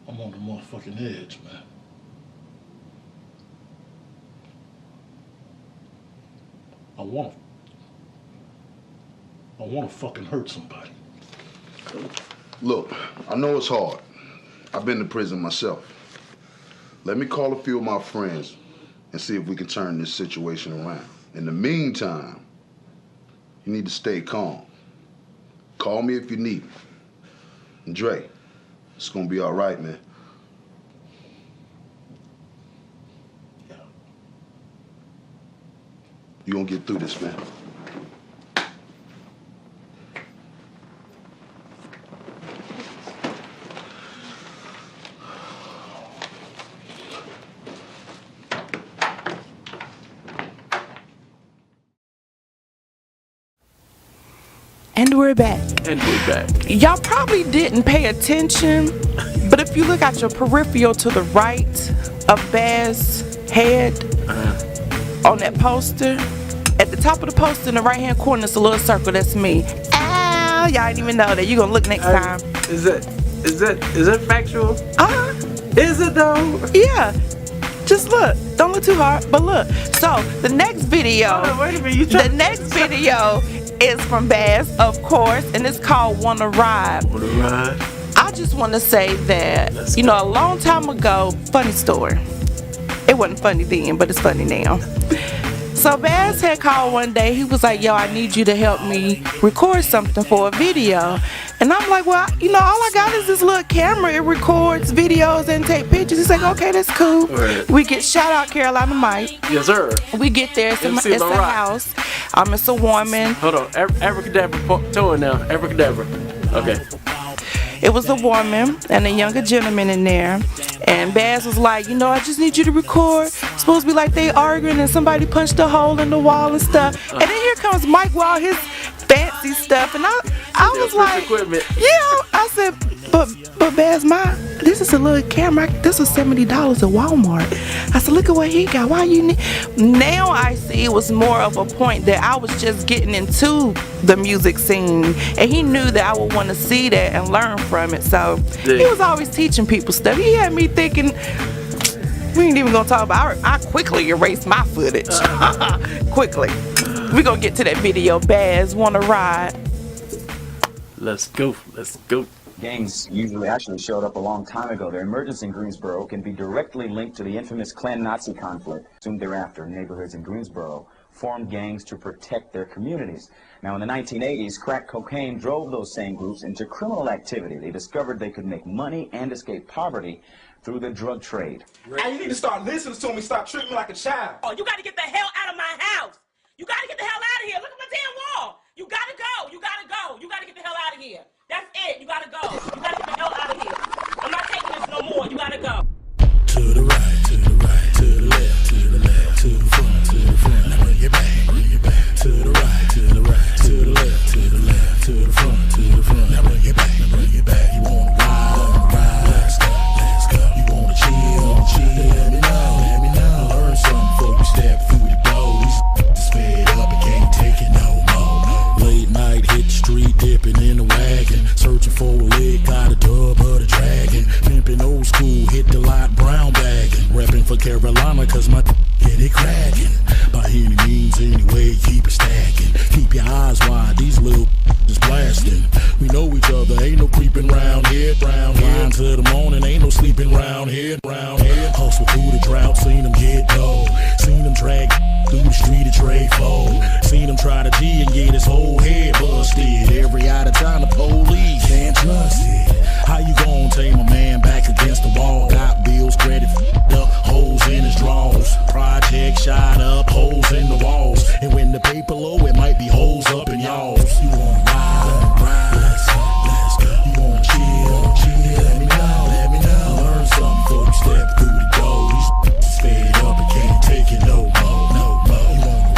I'm on the motherfucking edge, man. I wanna fucking hurt somebody. Look, I know it's hard. I've been to prison myself. Let me call a few of my friends and see if we can turn this situation around. In the meantime, you need to stay calm. Call me if you need me. And Dre, it's gonna be all right, man. Yeah. You gonna get through this, man. And we're back. And we're back. Y'all probably didn't pay attention, but if you look at your peripheral to the right of Bazz's head on that poster, at the top of the poster in the right hand corner is a little circle. That's me. Ow, y'all didn't even know that. You're gonna look next time. Is that factual? Is it though? Yeah. Just look. Don't look too hard, but look. So the next video. Wait a minute. The next video is from Baz, of course, and it's called Wanna Ride. Wanna Ride. I just want to say that, you know, a long time ago, funny story. It wasn't funny then, but it's funny now. So Baz had called one day. He was like, yo, I need you to help me record something for a video. And I'm like, well, you know, all I got is this little camera. It records videos and take pictures. He's like, okay, that's cool. Right. We get, shout out Carolina Mike. Yes, sir. We get there. It's a house. It's a woman. Hold on. Abracadabra tour now. Abracadabra. Okay. It was a woman and a younger gentleman in there. And Baz was like, you know, I just need you to record. It's supposed to be like they arguing and somebody punched a hole in the wall and stuff. And then here comes Mike with all his fancy stuff. And I was like, equipment. Yeah. I said, but Baz, this is a little camera. This was $70 at Walmart. I said, look at what he got. Why you need? Now I see it was more of a point that I was just getting into the music scene, and he knew that I would want to see that and learn from it. So he was always teaching people stuff. He had me thinking, we ain't even gonna talk about. I quickly erased my footage. Quickly. We gonna get to that video. Baz, Wanna Ride. Let's go. Gangs usually actually showed up a long time ago. Their emergence in Greensboro can be directly linked to the infamous Klan-Nazi conflict. Soon thereafter, neighborhoods in Greensboro formed gangs to protect their communities. Now, in the 1980s, crack cocaine drove those same groups into criminal activity. They discovered they could make money and escape poverty through the drug trade. Hey, you need to start listening to me. Stop treating me like a child. Oh, you got to get the hell out of my house. You got to get the hell out of here. Look at my damn wall. You got to go. You got to go. You got to get the hell out of here. That's it. You got to go. You got to get the hell out of here. I'm not taking this no more. You got to go. To the right, to the right, to the left, to the left, to the front, to the front. Now bring it back, bring it back. To the right, to the right, to the left, to the left, to the front, to the front. Now bring it back, bring it back. You wanna ride, let's go, let's go. You wanna chill, let me know. Learn something before you step through the doors. Just fed up and can't take it no more. Late night, hit the street, dipping in the wagon, searching for a lick, got a dub of the dragon. Pimping old school, hit the lot, brown bagging. Repping for Carolina, cause my get it cracking. By any means, anyway, keep it stacking. Keep your eyes wide, these little is blasting. We know each other, ain't no creeping round here. Line to the morning, ain't no sleeping round here. Hustle through the drought, seen them get low. Seen them drag through the street of trade fold. Seen them try to G and get his whole head busted. Every out of town, the police can't trust it. How you gon' tame a man back against the wall? Got bills, credit up, holes in his drawers. Project shot up, holes in the walls. And when the paper low, it might be holes up in y'all's. You wanna ride, let's go. You wanna chill, let me know. Learn something before you step through the door. These fed up and can't take it no more. You wanna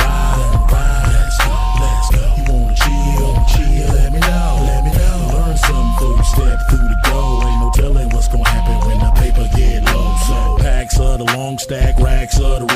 ride, let's go. You wanna chill, let me know. Learn something before you step through the door. Ain't no telling what's gonna happen when the paper get low. So packs of the long stack, racks of the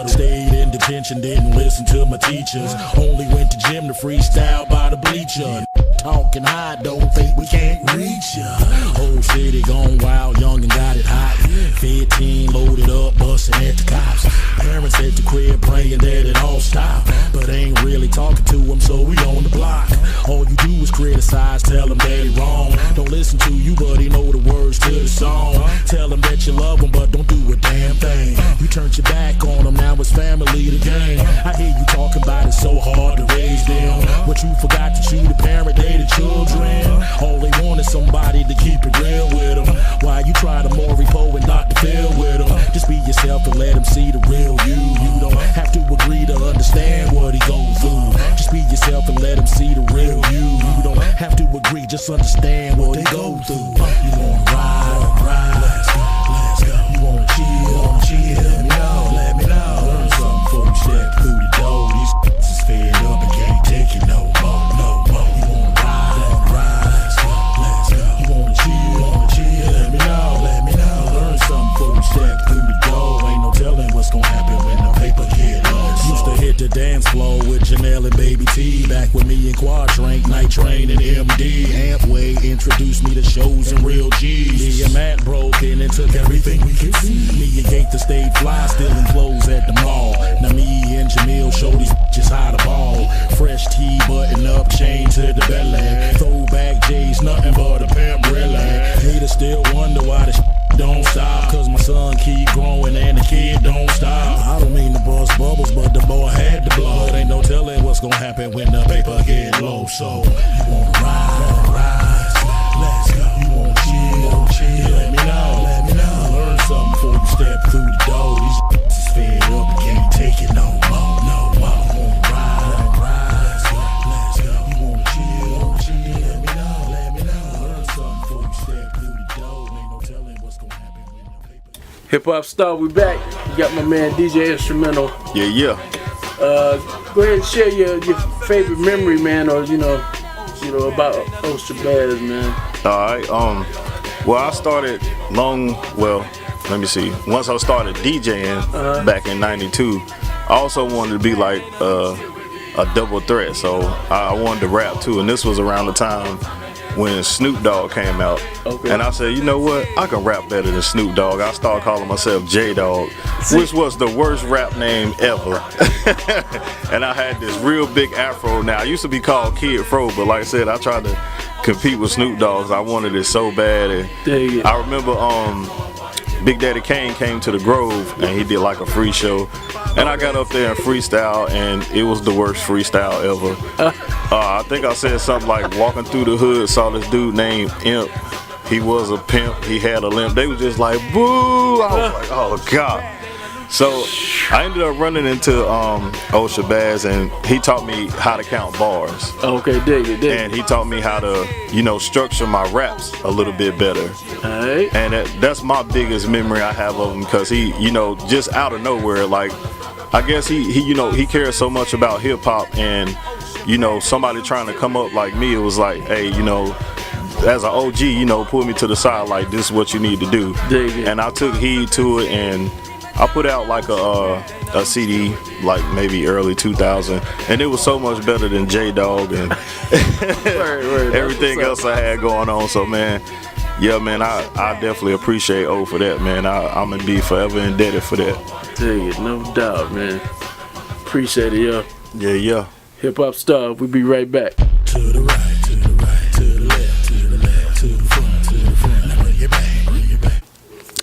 stayed in detention, didn't listen to my teachers. Only went to gym to freestyle by the bleacher. Talking high, don't think we can't reach ya. Whole city gone wild, young and got it hot. 15 loaded up, busting at the cops. Parents at the crib praying that it all stop, but ain't really talking to them, so we on the block. All you do is criticize, tell them that he wrong. Don't listen to you, but he know the words to the song. Tell them that you love them, but don't do a damn thing. You turned your back on them, now it's family the game. I hear you talking about it so hard to raise them, but you forgot that you the parent, they the children. All they want is somebody to keep it real with them. Why you try to Maury Poe and Dr. Phil with them? Just be yourself and let them see the real you. You don't have to agree to understand what he goes through. Just be yourself and let them see the real you. You don't have to agree, just understand what he goes through. You wanna ride, let's go. You wanna chill, let me know. Learn something before you step through the door. These is fed up and can't take it no more. You wanna ride, let's go. You wanna chill, let me know. Learn something before you step through the door. Ain't no telling what's gonna happen when the paper get low. Used to hit the dance floor with Jenelle and Baby T. Back with me and Quad Trank, Night Train and MD. Amp way they introduced me to shows and real G's. Me and Matt broke in and took everything we could see. Me and Gaither stayed fly, stealing clothes at the mall. Now me and Jameel show these bitches how to ball. Fresh tee, button up, chain to the belly. Throwback J's, nothing but a pimp really. Me to still wonder why this don't stop. Cause my son keep growing and the kid don't stop. I don't mean to bust bubbles, but the boy had to blow. Ain't no telling what's gonna happen when the paper get low. So you wanna ride, let's go. You wanna chill, let me know. Learn something before you step through the door. These is fed up and can't take it no more. You wanna ride, let's go. You wanna chill, let me know. Learn something before you step through the door. Ain't no telling what's gonna happen when the paper. Hip Hop Star, we back. You got my man DJ Instrumental. Yeah. Go ahead and share your favorite memory, man, or you know about Shabazz, man. Alright, well I started let me see. Once I started DJing back in '92, I also wanted to be like a double threat, so I wanted to rap too, and this was around the time when Snoop Dogg came out. Okay. And I said, you know what? I can rap better than Snoop Dogg. I started calling myself J-Dog, which was the worst rap name ever. And I had this real big afro. Now, I used to be called Kid Fro, but like I said, I tried to compete with Snoop Dogg. I wanted it so bad. And I remember Big Daddy Kane came to the Grove and he did like a free show. And I got up there and freestyle, and it was the worst freestyle ever. I think I said something like, walking through the hood, saw this dude named Imp. He was a pimp, he had a limp. They was just like, boo! I was like, oh God. So I ended up running into Shabazz, and he taught me how to count bars. Okay, dig it. And he taught me how to, structure my raps a little bit better. Alright. And that's my biggest memory I have of him, because he, just out of nowhere, like, I guess he cares so much about hip hop, and somebody trying to come up like me, it was like, hey, as an OG, pull me to the side, like, this is what you need to do. And I took heed to it, and I put out like a CD, like maybe early 2000, and it was so much better than J-Dog and everything else I had going on. So man, yeah, man, I definitely appreciate O for that, man. I'm gonna be forever indebted for that. Dig it, no doubt, man. Appreciate it, yo. Yeah. Hip Hop Star, we'll be right back. To the right, to the right, to the left, to the left, to the front. Now bring it back.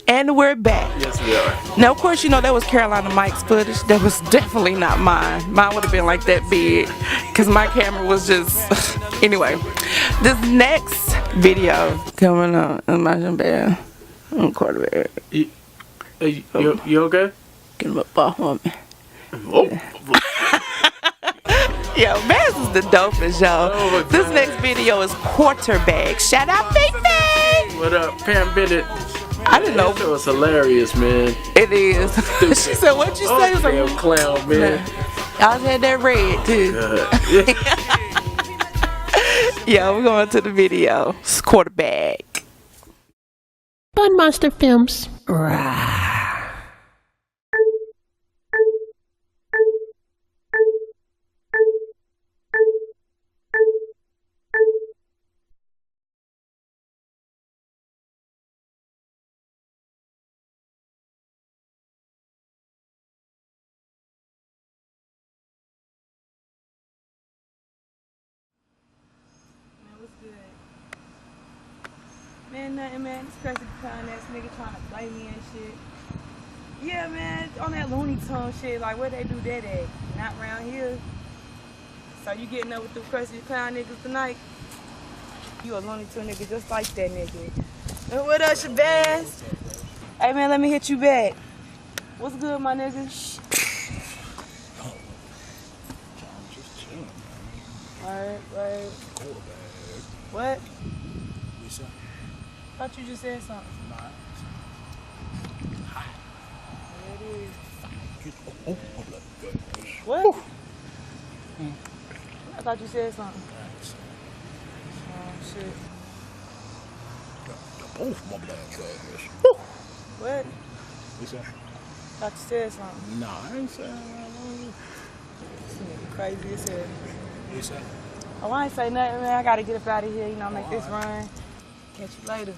And we're back. Yes, we are. Now, of course, that was Carolina Mike's footage. That was definitely not mine. Mine would have been like that big, because my camera was just... Anyway, this next video coming up. Imagine bad. I'm quarterback. You okay? Get him up off on me. Oh. Yo, Baz is the dopest, y'all. Oh, this next video is Quarterback. Shout out, Fifi! What up, Pam Bennett? I didn't know. It was hilarious, man. It is. She said, what'd you say? Oh, damn clown, man. I had that red, too. Yeah, we're going to the video. It's Quarterback. Bun Monster Films. Right. Man, nothing, man. This crazy kind ass nigga trying to play me and shit. Yeah, man, on that Looney Tune shit, like where they do that at? Not around here. So you getting up with the crazy clown niggas tonight? You a Looney Tune nigga just like that nigga. What up, Shabazz? Hey man, let me hit you back. What's good, my nigga? Alright. What? Thought you just said something. There it is. What? I thought you said something. Oh shit. Both my black ass. What? What's that? Thought you said something. Nah, I ain't saying This nigga crazy as hell. What's that? Oh, I ain't say nothing, man. I gotta get up out of here, you know, make this run. Catch you later.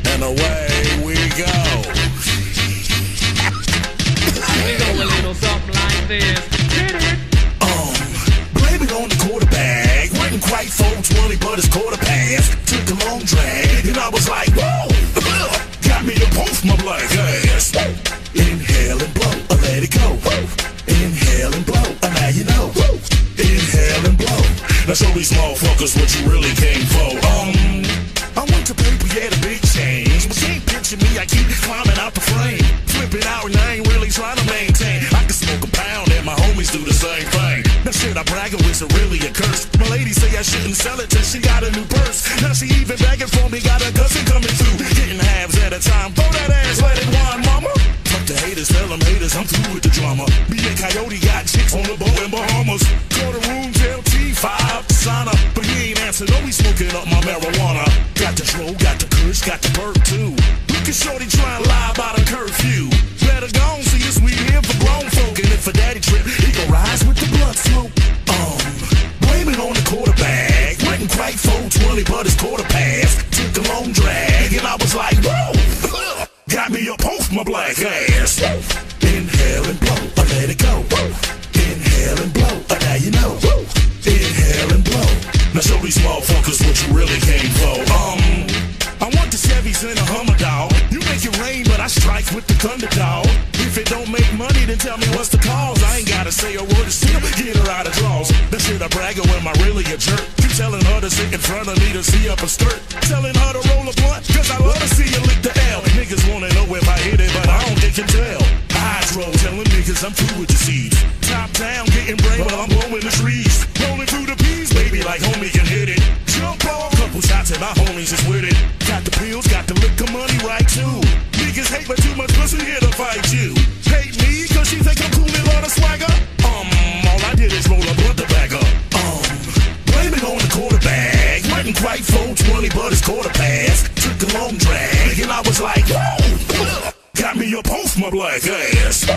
And away we go. We go a little something like this. Hit it. Blame it on the quarterback. Wasn't quite 420, but his quarter pass took a long drag, and I was like, whoa! Got me up off my black ass. Inhale and blow, I let it go. Inhale and blow, and now you know. Inhale and blow. Now show these motherfuckers what you really came for. I went to paper, yeah, the big change, but can't picture me, I keep climbing out the frame. Flipping out and I ain't really trying to maintain. I can smoke a pound and my homies do the same thing. That shit I brag on is really a curse. My lady say I shouldn't sell it till she got a new purse. Now she even begging for me, got a cousin coming through. Getting halves at a time, throw that ass, let it run, mama. Fuck the haters, tell them haters, I'm through with the drama. Miik Coyote got chicks on the boat in Bahamas. Go to room, LT, 5 sauna. But he ain't answer, no, he smoking up my marijuana. Got the dro, got the kush, got the bird too. Look at shorty trying to lie about a curfew. Better go on, see us, we here for grown folk. And if a daddy trip, he gon' rise with the blood smoke. Blame it on the quarterback. Wasn't quite 420, but his quarter pass took a long drag, and I was like, whoa! Got me up off my black ass. Inhale and blow, I let it go. Inhale and blow, now you know. Inhale and blow. Now show these motherfuckers what you really came for. I want the Chevys in a Hummer, dawg. You make it rain, but I strike with the thunder, dawg. If it don't make money, then tell me what's the cause. I ain't gotta say a word to still get her out of draws. That shit I brag on when I really a jerk. Keep telling her to sit in front of me to see up a skirt. Telling her to roll a blunt, cause I love to see you lick the L. Niggas wanna know if I hit it, but I don't think you can tell. Hydro, telling niggas I'm through with the seeds. Top down, getting brain while I'm blowing the trees. Rolling through the peas, baby, like homie can hit it. Jump off, couple shots and my homies is with it. Got the pills, got the liquor money right too. Niggas hate but too much pussy here to fight you. Hate me, cause she think I'm cool and love the swagger. All I did is roll a blunt to back up. Blame it on the quarterback. Wasn't quite 420, but his quarter pass took a long drag, and I was like, whoa! Got me up off my black ass.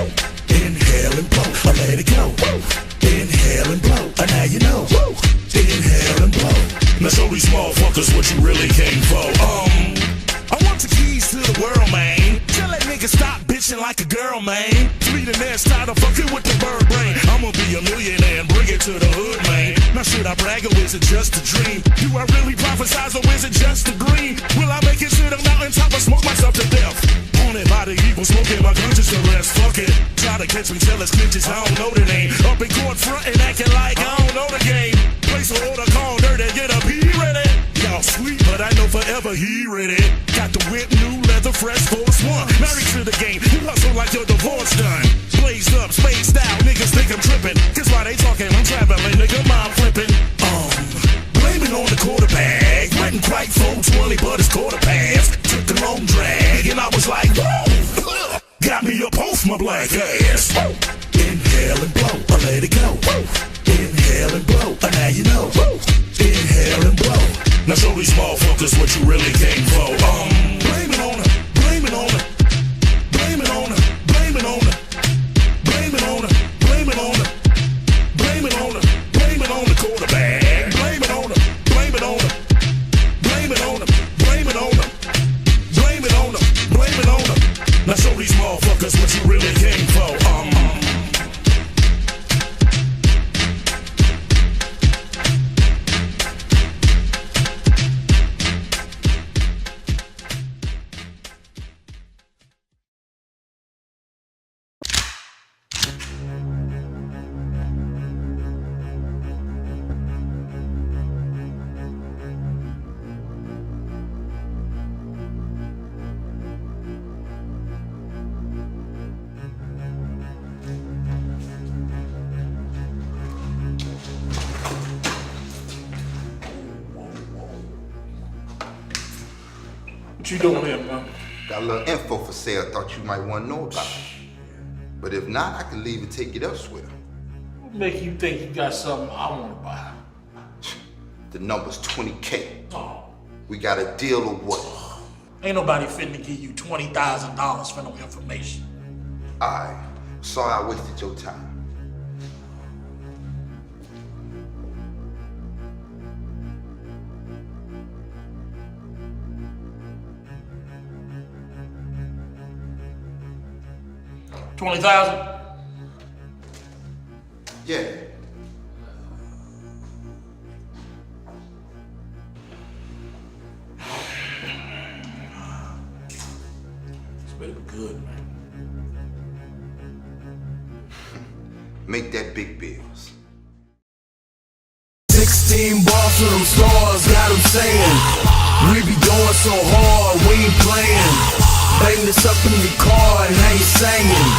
Inhale and blow, I let it go. Inhale and blow, and now you know. Inhale and blow. Now show these motherfuckers what you really came for. I want the keys to the world, man. Tell that nigga stop bitching like a girl, man. Fleet and ass tired of fucking with the bird brain. I'ma be a millionaire and bring it to the hood, man. Now should I brag or is it just a dream? Do I really prophesize or is it just a dream? Will I make it to the mountaintop or smoke myself to death? Haunted by the evil, smoking my conscious arrest. Fuck it. Try to catch me till it's glitches, I don't know the name. Up in court front and acting like I don't know the game. Place an order, call dirty, get a P ready. Y'all sweet, but I know forever he ready. Got the whip, new leather, fresh force one. Married to the game, you hustle like your divorce done. Blazed up, spaced out, niggas think I'm tripping. Cause while they talking, I'm traveling, nigga, mind flipping. Blame it on the quarterback. Wasn't quite 420, but his quarter pass took a long drag, and I was like, whoa! Got me up off my black ass. Inhale and blow, I let it go. Inhale and blow, now you know. Inhale and blow. Now show these motherfuckers what you really came for. Blame it on her, blame it on her, blame it on her, blame it on her, blame it on her, blame it on her, blame it on her, blame it on the quarterback. Blame it on her, blame it on her, blame it on her, blame it on her, blame it on her, blame it on her. Now show these motherfuckers what you really came for. What you doing here, man? Got a little info for sale, thought you might want to know about it. But if not, I can leave and take it elsewhere. What make you think you got something I want to buy? The number's 20K. Oh. We got a deal or what? Ain't nobody fitting to give you $20,000 for no information. Alright, sorry I wasted your time. $20,000? Yeah. This better be good, man. Make that big bills. 16 bars for them stars, got them saying we be going so hard, we ain't playing. Bang this up in your car and how you singing.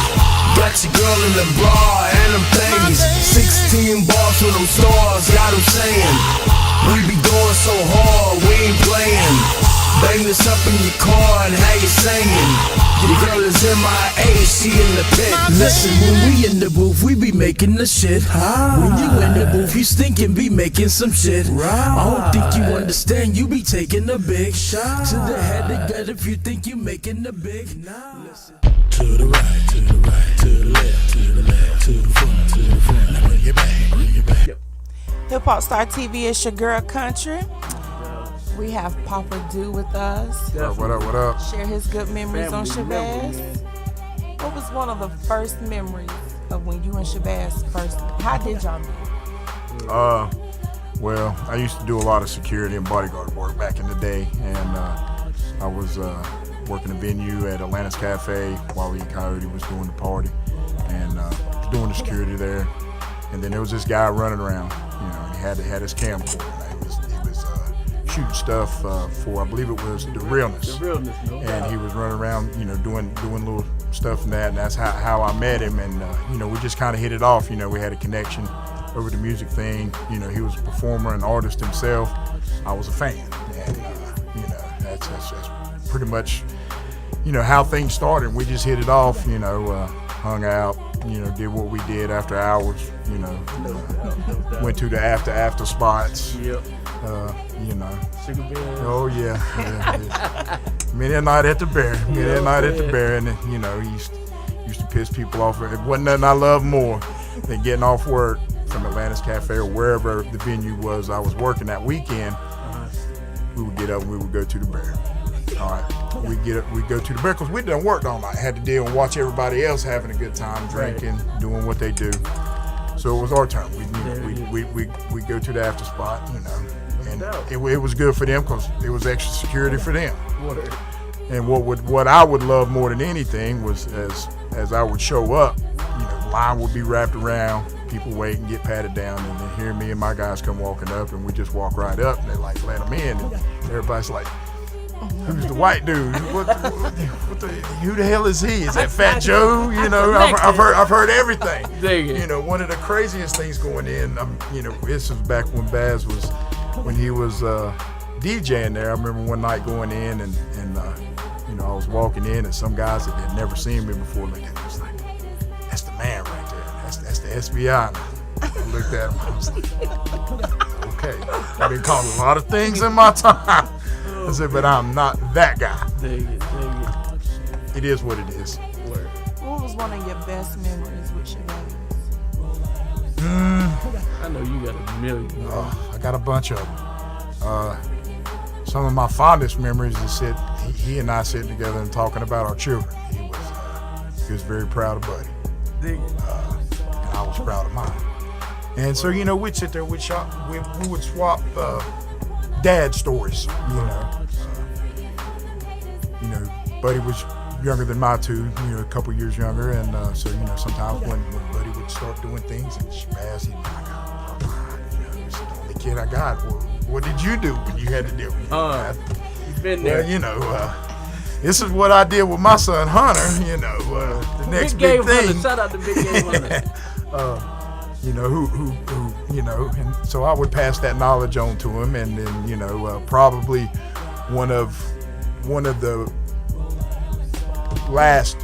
Got your girl in the bra and them things. 16 bars for them stars, got them saying we be going so hard, we ain't playing. Bang this up in your car and how you singing. Your girl is MIA, she in the pit. Listen, when we in the booth, we be making the shit. When you in the booth, you stinking be making some shit. I don't think you understand, you be taking the big shot. To the head of gut if you think you making the big. Listen. To the right, to the right, to the left, to the left, to the front, to the front. Now bring it back, bring it back. Hip Hop Star TV is your girl Kuntree. We have Poppa Deux with us. What up, what up? Share his good memories on Shabazz. What was one of the first memories of when you and Shabazz first? How did y'all meet? Well, I used to do a lot of security and bodyguard work back in the day, and I was working a venue at Atlantis Cafe while Waleed Coyote was doing the party, and doing the security there. And then there was this guy running around, and he had his camcorder. Shooting stuff for, I believe it was The Realness. And he was running around, doing little stuff and that, and that's how I met him. And we just kind of hit it off. We had a connection over the music thing. He was a performer and artist himself. I was a fan, and that's pretty much how things started. We just hit it off. Hung out. Did what we did after hours. Went to the after spots. Yep. Oh yeah. Many a night at the Bear. And he used to piss people off. It wasn't nothing I loved more than getting off work from Atlantis Cafe or wherever the venue was I was working that weekend. We would get up and we would go to the Bear. All right, we go to the Bear because we done worked all night. Had to deal and watch everybody else having a good time, drinking, doing what they do. So it was our turn. We go to the after spot, and it was good for them because it was extra security for them. And what I would love more than anything was as I would show up, line would be wrapped around, people wait and get patted down, and then hear me and my guys come walking up, and we just walk right up, and they like let them in, and everybody's like, who's the white dude? Who the hell is he? Is that Fat Joe? I've heard everything. One of the craziest things going in, this was back when Baz when he was DJing there. I remember one night going in and I was walking in, and some guys that had never seen me before looked at me, was like, that's the man right there. That's the SBI. I looked at him, I was like, okay. I've been called a lot of things in my time. I said, but I'm not that guy. It is what it is. What was one of your best memories with Shabazz? I know you got a million. I got a bunch of them. Some of my fondest memories is he and I sitting together and talking about our children. He was very proud of Buddy. And I was proud of mine. And so, we'd sit there, we would swap dad stories, Buddy was younger than my two, a couple years younger, and so sometimes when Buddy would start doing things, and Shabazz, he'd be like, it's the only kid I got. Well, what did you do when you had to deal with me? You've been there. Well, this is what I did with my son Hunter. The next big thing. Hunter. Shout out to Big Game Hunter. And so I would pass that knowledge on to him, and then probably one of the last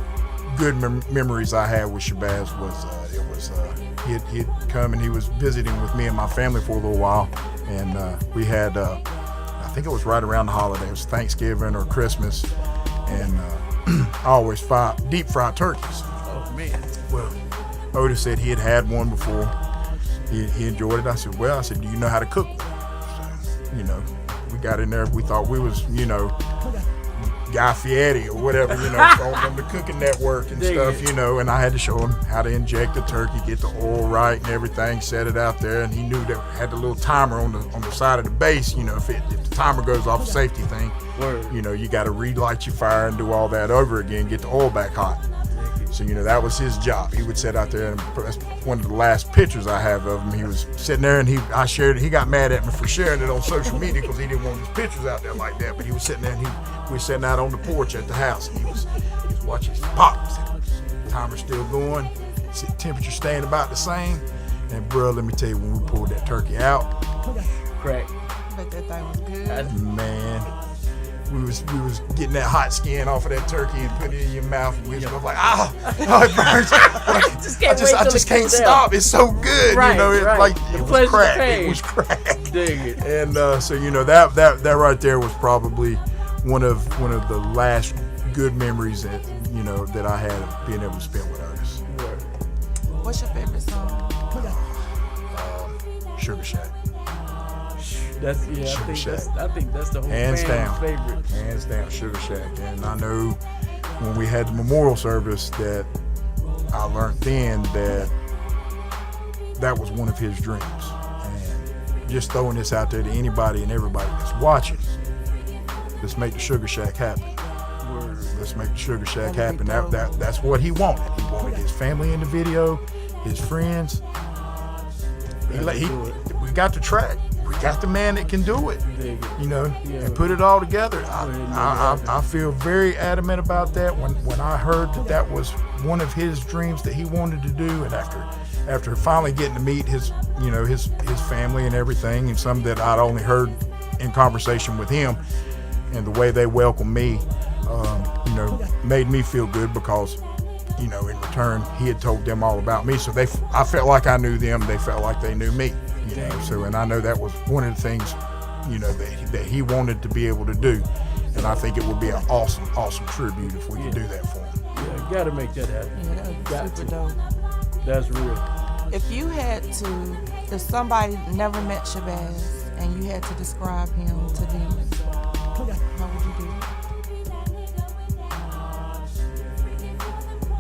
good memories I had with Shabazz was he'd come and he was visiting with me and my family for a little while, and we had I think it was right around the holiday. It was Thanksgiving or Christmas, and I always deep fried turkeys. Oh man. Well, Otis said he had had one before. He enjoyed it. I said, well, do you know how to cook one? So, you know, we got in there. We thought we was, you know, Guy Fieri or whatever, you know, from the Cooking Network and stuff, you know, and I had to show him how to inject the turkey, get the oil right and everything, set it out there, and he knew that had the little timer on the side of the base, you know, if the timer goes off, a safety thing, you know, you got to relight your fire and do all that over again, get the oil back hot. So, you know, that was his job. He would sit out there, and that's one of the last pictures I have of him. He was sitting there, and I shared it. He got mad at me for sharing it on social media because he didn't want his pictures out there like that. But he was sitting there, and we were sitting out on the porch at the house, and he was watching his pop. Timer still going, temperature staying about the same. And bro, let me tell you, when we pulled that turkey out, crack. Bet that thing was good. Man. We was getting that hot skin off of that turkey and putting it in your mouth, and we was like, it burns. I just can't stop. It's so good, you know. It's like it was crack. It was crack. Dig it. And so you know that right there was probably one of the last good memories that that I had of being able to spend with Otis. What's your favorite song? Sugar Shack. I think that's the whole hands down favorite. Hands down, Sugar Shack. And I know when we had the memorial service that I learned then that was one of his dreams. And just throwing this out there to anybody and everybody that's watching, let's make the Sugar Shack happen. Let's make the Sugar Shack happen. That's what he wanted. He wanted his family in the video, his friends. We got the track. We got the man that can do it, and put it all together. I feel very adamant about that. When I heard that was one of his dreams that he wanted to do, and after finally getting to meet his family and everything, and some that I'd only heard in conversation with him, and the way they welcomed me, made me feel good because, in return he had told them all about me. So I felt like I knew them. They felt like they knew me. And I know that was one of the things, that he wanted to be able to do, and I think it would be an awesome tribute if we could do that for him. Yeah, gotta make that happen. Yeah, that was super dope. That's real. If somebody never met Shabazz and you had to describe him to them, how would you do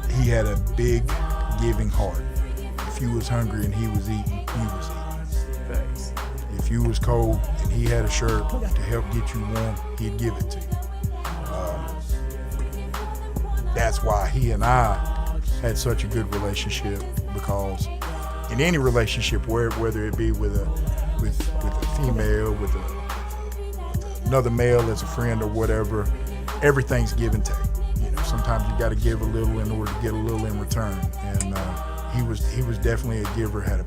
it? He had a big, giving heart. If you was hungry and he was eating, you was eating. Thanks. If you was cold and he had a shirt to help get you warm, he'd give it to you. That's why he and I had such a good relationship, because in any relationship, whether it be with a female, with another male as a friend or whatever, everything's give and take. Sometimes you got to give a little in order to get a little in return. And he was definitely a giver, had a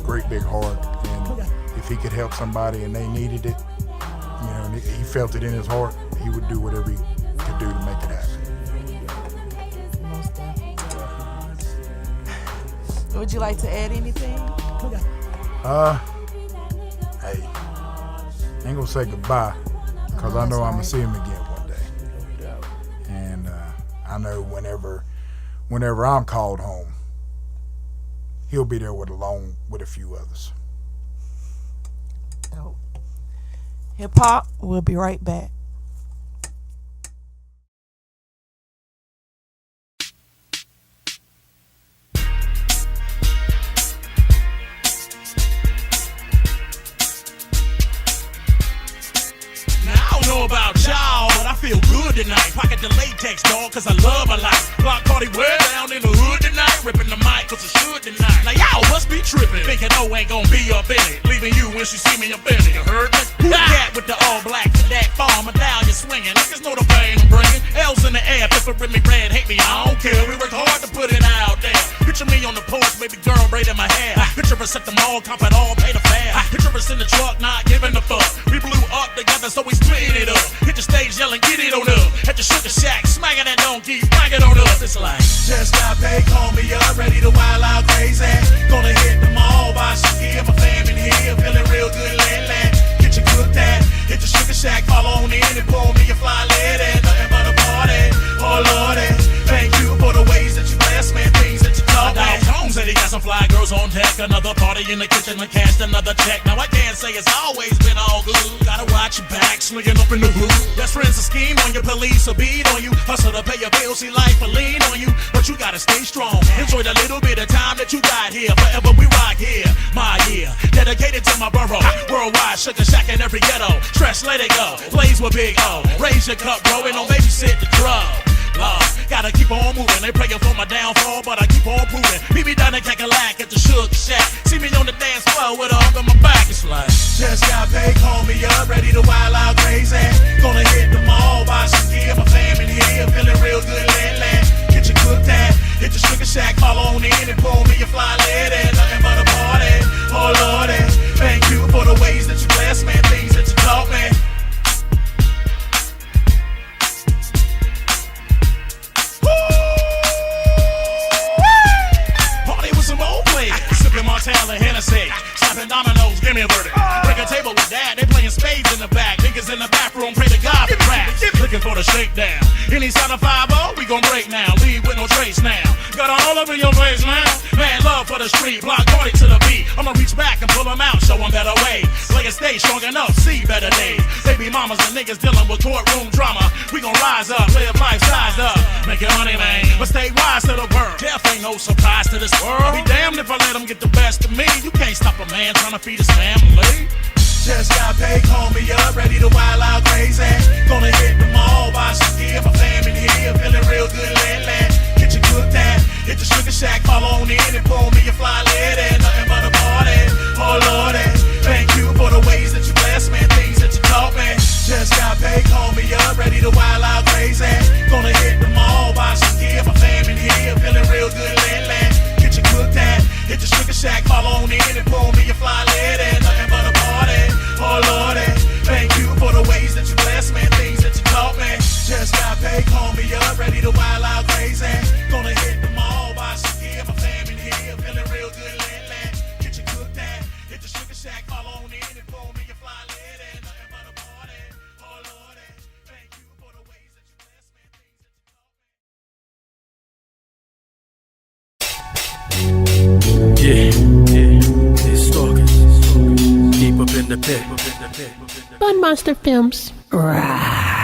great big heart, and if he could help somebody and they needed it, and he felt it in his heart, he would do whatever he could do to make it happen. Most definitely. Would you like to add anything? Hey, I ain't gonna say goodbye, because I know I'm gonna see him again one day. And I know whenever I'm called home, he'll be there along with a few others. Dope. Hip Hop, we'll be right back. About y'all, but I feel good tonight. Pocket the latex, dog, cause I love my life. Block party way down in the hood tonight. Ripping the mic, cause I should tonight. Now y'all must be tripping, thinking O ain't gonna be up in it. Leaving you when she see me up in it, you heard me? Who that with the all black to that farm medallion swinging? Niggas know the pain I'm bringing. L's in the air, piffering me red, hate me, I don't care. We worked hard to put it out there. Picture me on the porch, baby girl braiding my hair. Picture us at the mall, cop it all, pay the fare. Picture us in the truck, not giving a fuck. We blew up together, so we split it up. Hit the stage yelling, get it on up. at the Sugar Shack, smacking that donkey, smack it on up. It's like, just got paid, call me up, ready to wild out crazy. Gonna hit the mall, buy some gear, my fam in here, feeling real good, land. Get your cook that, hit the Sugar Shack, fall on in and pull me a fly lady. Nothing but a party, oh lordy. Thank you for the ways that you bless me, things that you taught me. Tom said he got some fly girls on deck, another party in the kitchen to cash another check. Now I can't say it's always been all good. Gotta watch your back, slinging up in the hood. Best friends a scheme on your police, a beat on you. Hustle to pay your bills, see life a lean on you. But you gotta stay strong, enjoy the little bit of time that you got here. Forever we rock here, my year, dedicated to my borough. Worldwide, Sugar Shack in every ghetto. Stress, let it go, blaze with Big O. Raise your cup, bro, and don't babysit the drug. Gotta keep on moving, they praying for my downfall, but I keep on proving. Meet me down in Galactic at the Sugar Shack. See me on the dance floor with a hump on my back. It's like, just got paid, call me up, ready to wild out crazy. Gonna hit the mall, buy some gear, my fam in here, feeling real good, land. Get your cook that, hit the Sugar Shack, fall on in and pull me a fly lady. Nothing but a party, oh lordy. Thank you for the ways that you bless me, things that you taught me. Montana, Hennessy, slapping dominoes, give me a verdict. Break a table with that, they playing spades in the back. Niggas in the bathroom, pray to God for crack. Looking for the shakedown. Any sign of 5-0, we gon' break now. Leave with no trace now. Got all over your face now. Man, love for the street, block party to the beat. I'ma reach back and pull them out, show them better ways. Play a stay strong enough, see better days. Baby mamas and niggas dealing with courtroom drama. We gon' rise up, live life sized up. Make it money, man, but stay wise to the world. Death ain't no surprise to this world. Be damned if I let them get the best of me. You can't stop a man trying to feed his family. Just got paid, call me up, ready to wild out crazy. Gonna hit the mall, buy some gear, my fam in here, feeling real good, land. Get your cook that, hit the Sugar Shack, fall on in and pull me a fly lady. Nothing but a party, oh lordy. Thank you for the ways that you bless me, things that you taught me. Just got paid, call me up, ready to wild out crazy. Gonna hit the mall, buy some gear, my fam in here, feeling real good, land. Get your cook that, hit the Sugar Shack, fall on in and pull me a fly lady. Nothing but a party, oh lordy. Thank you for the ways that you bless me, things that you taught me. Just got paid, call me up, ready to wild out crazy. Gonna hit the mall, buy some gear, my fam in here, feeling real good, land. Get your cook that, hit the Sugar Shack, fall on in and pull me a fly lady. Nothing but a party, oh lordy. Thank you for the ways that you bless me, things that you taught me. Yeah, it's stalking. Deep up in the pit. Fun Monster Films. Right.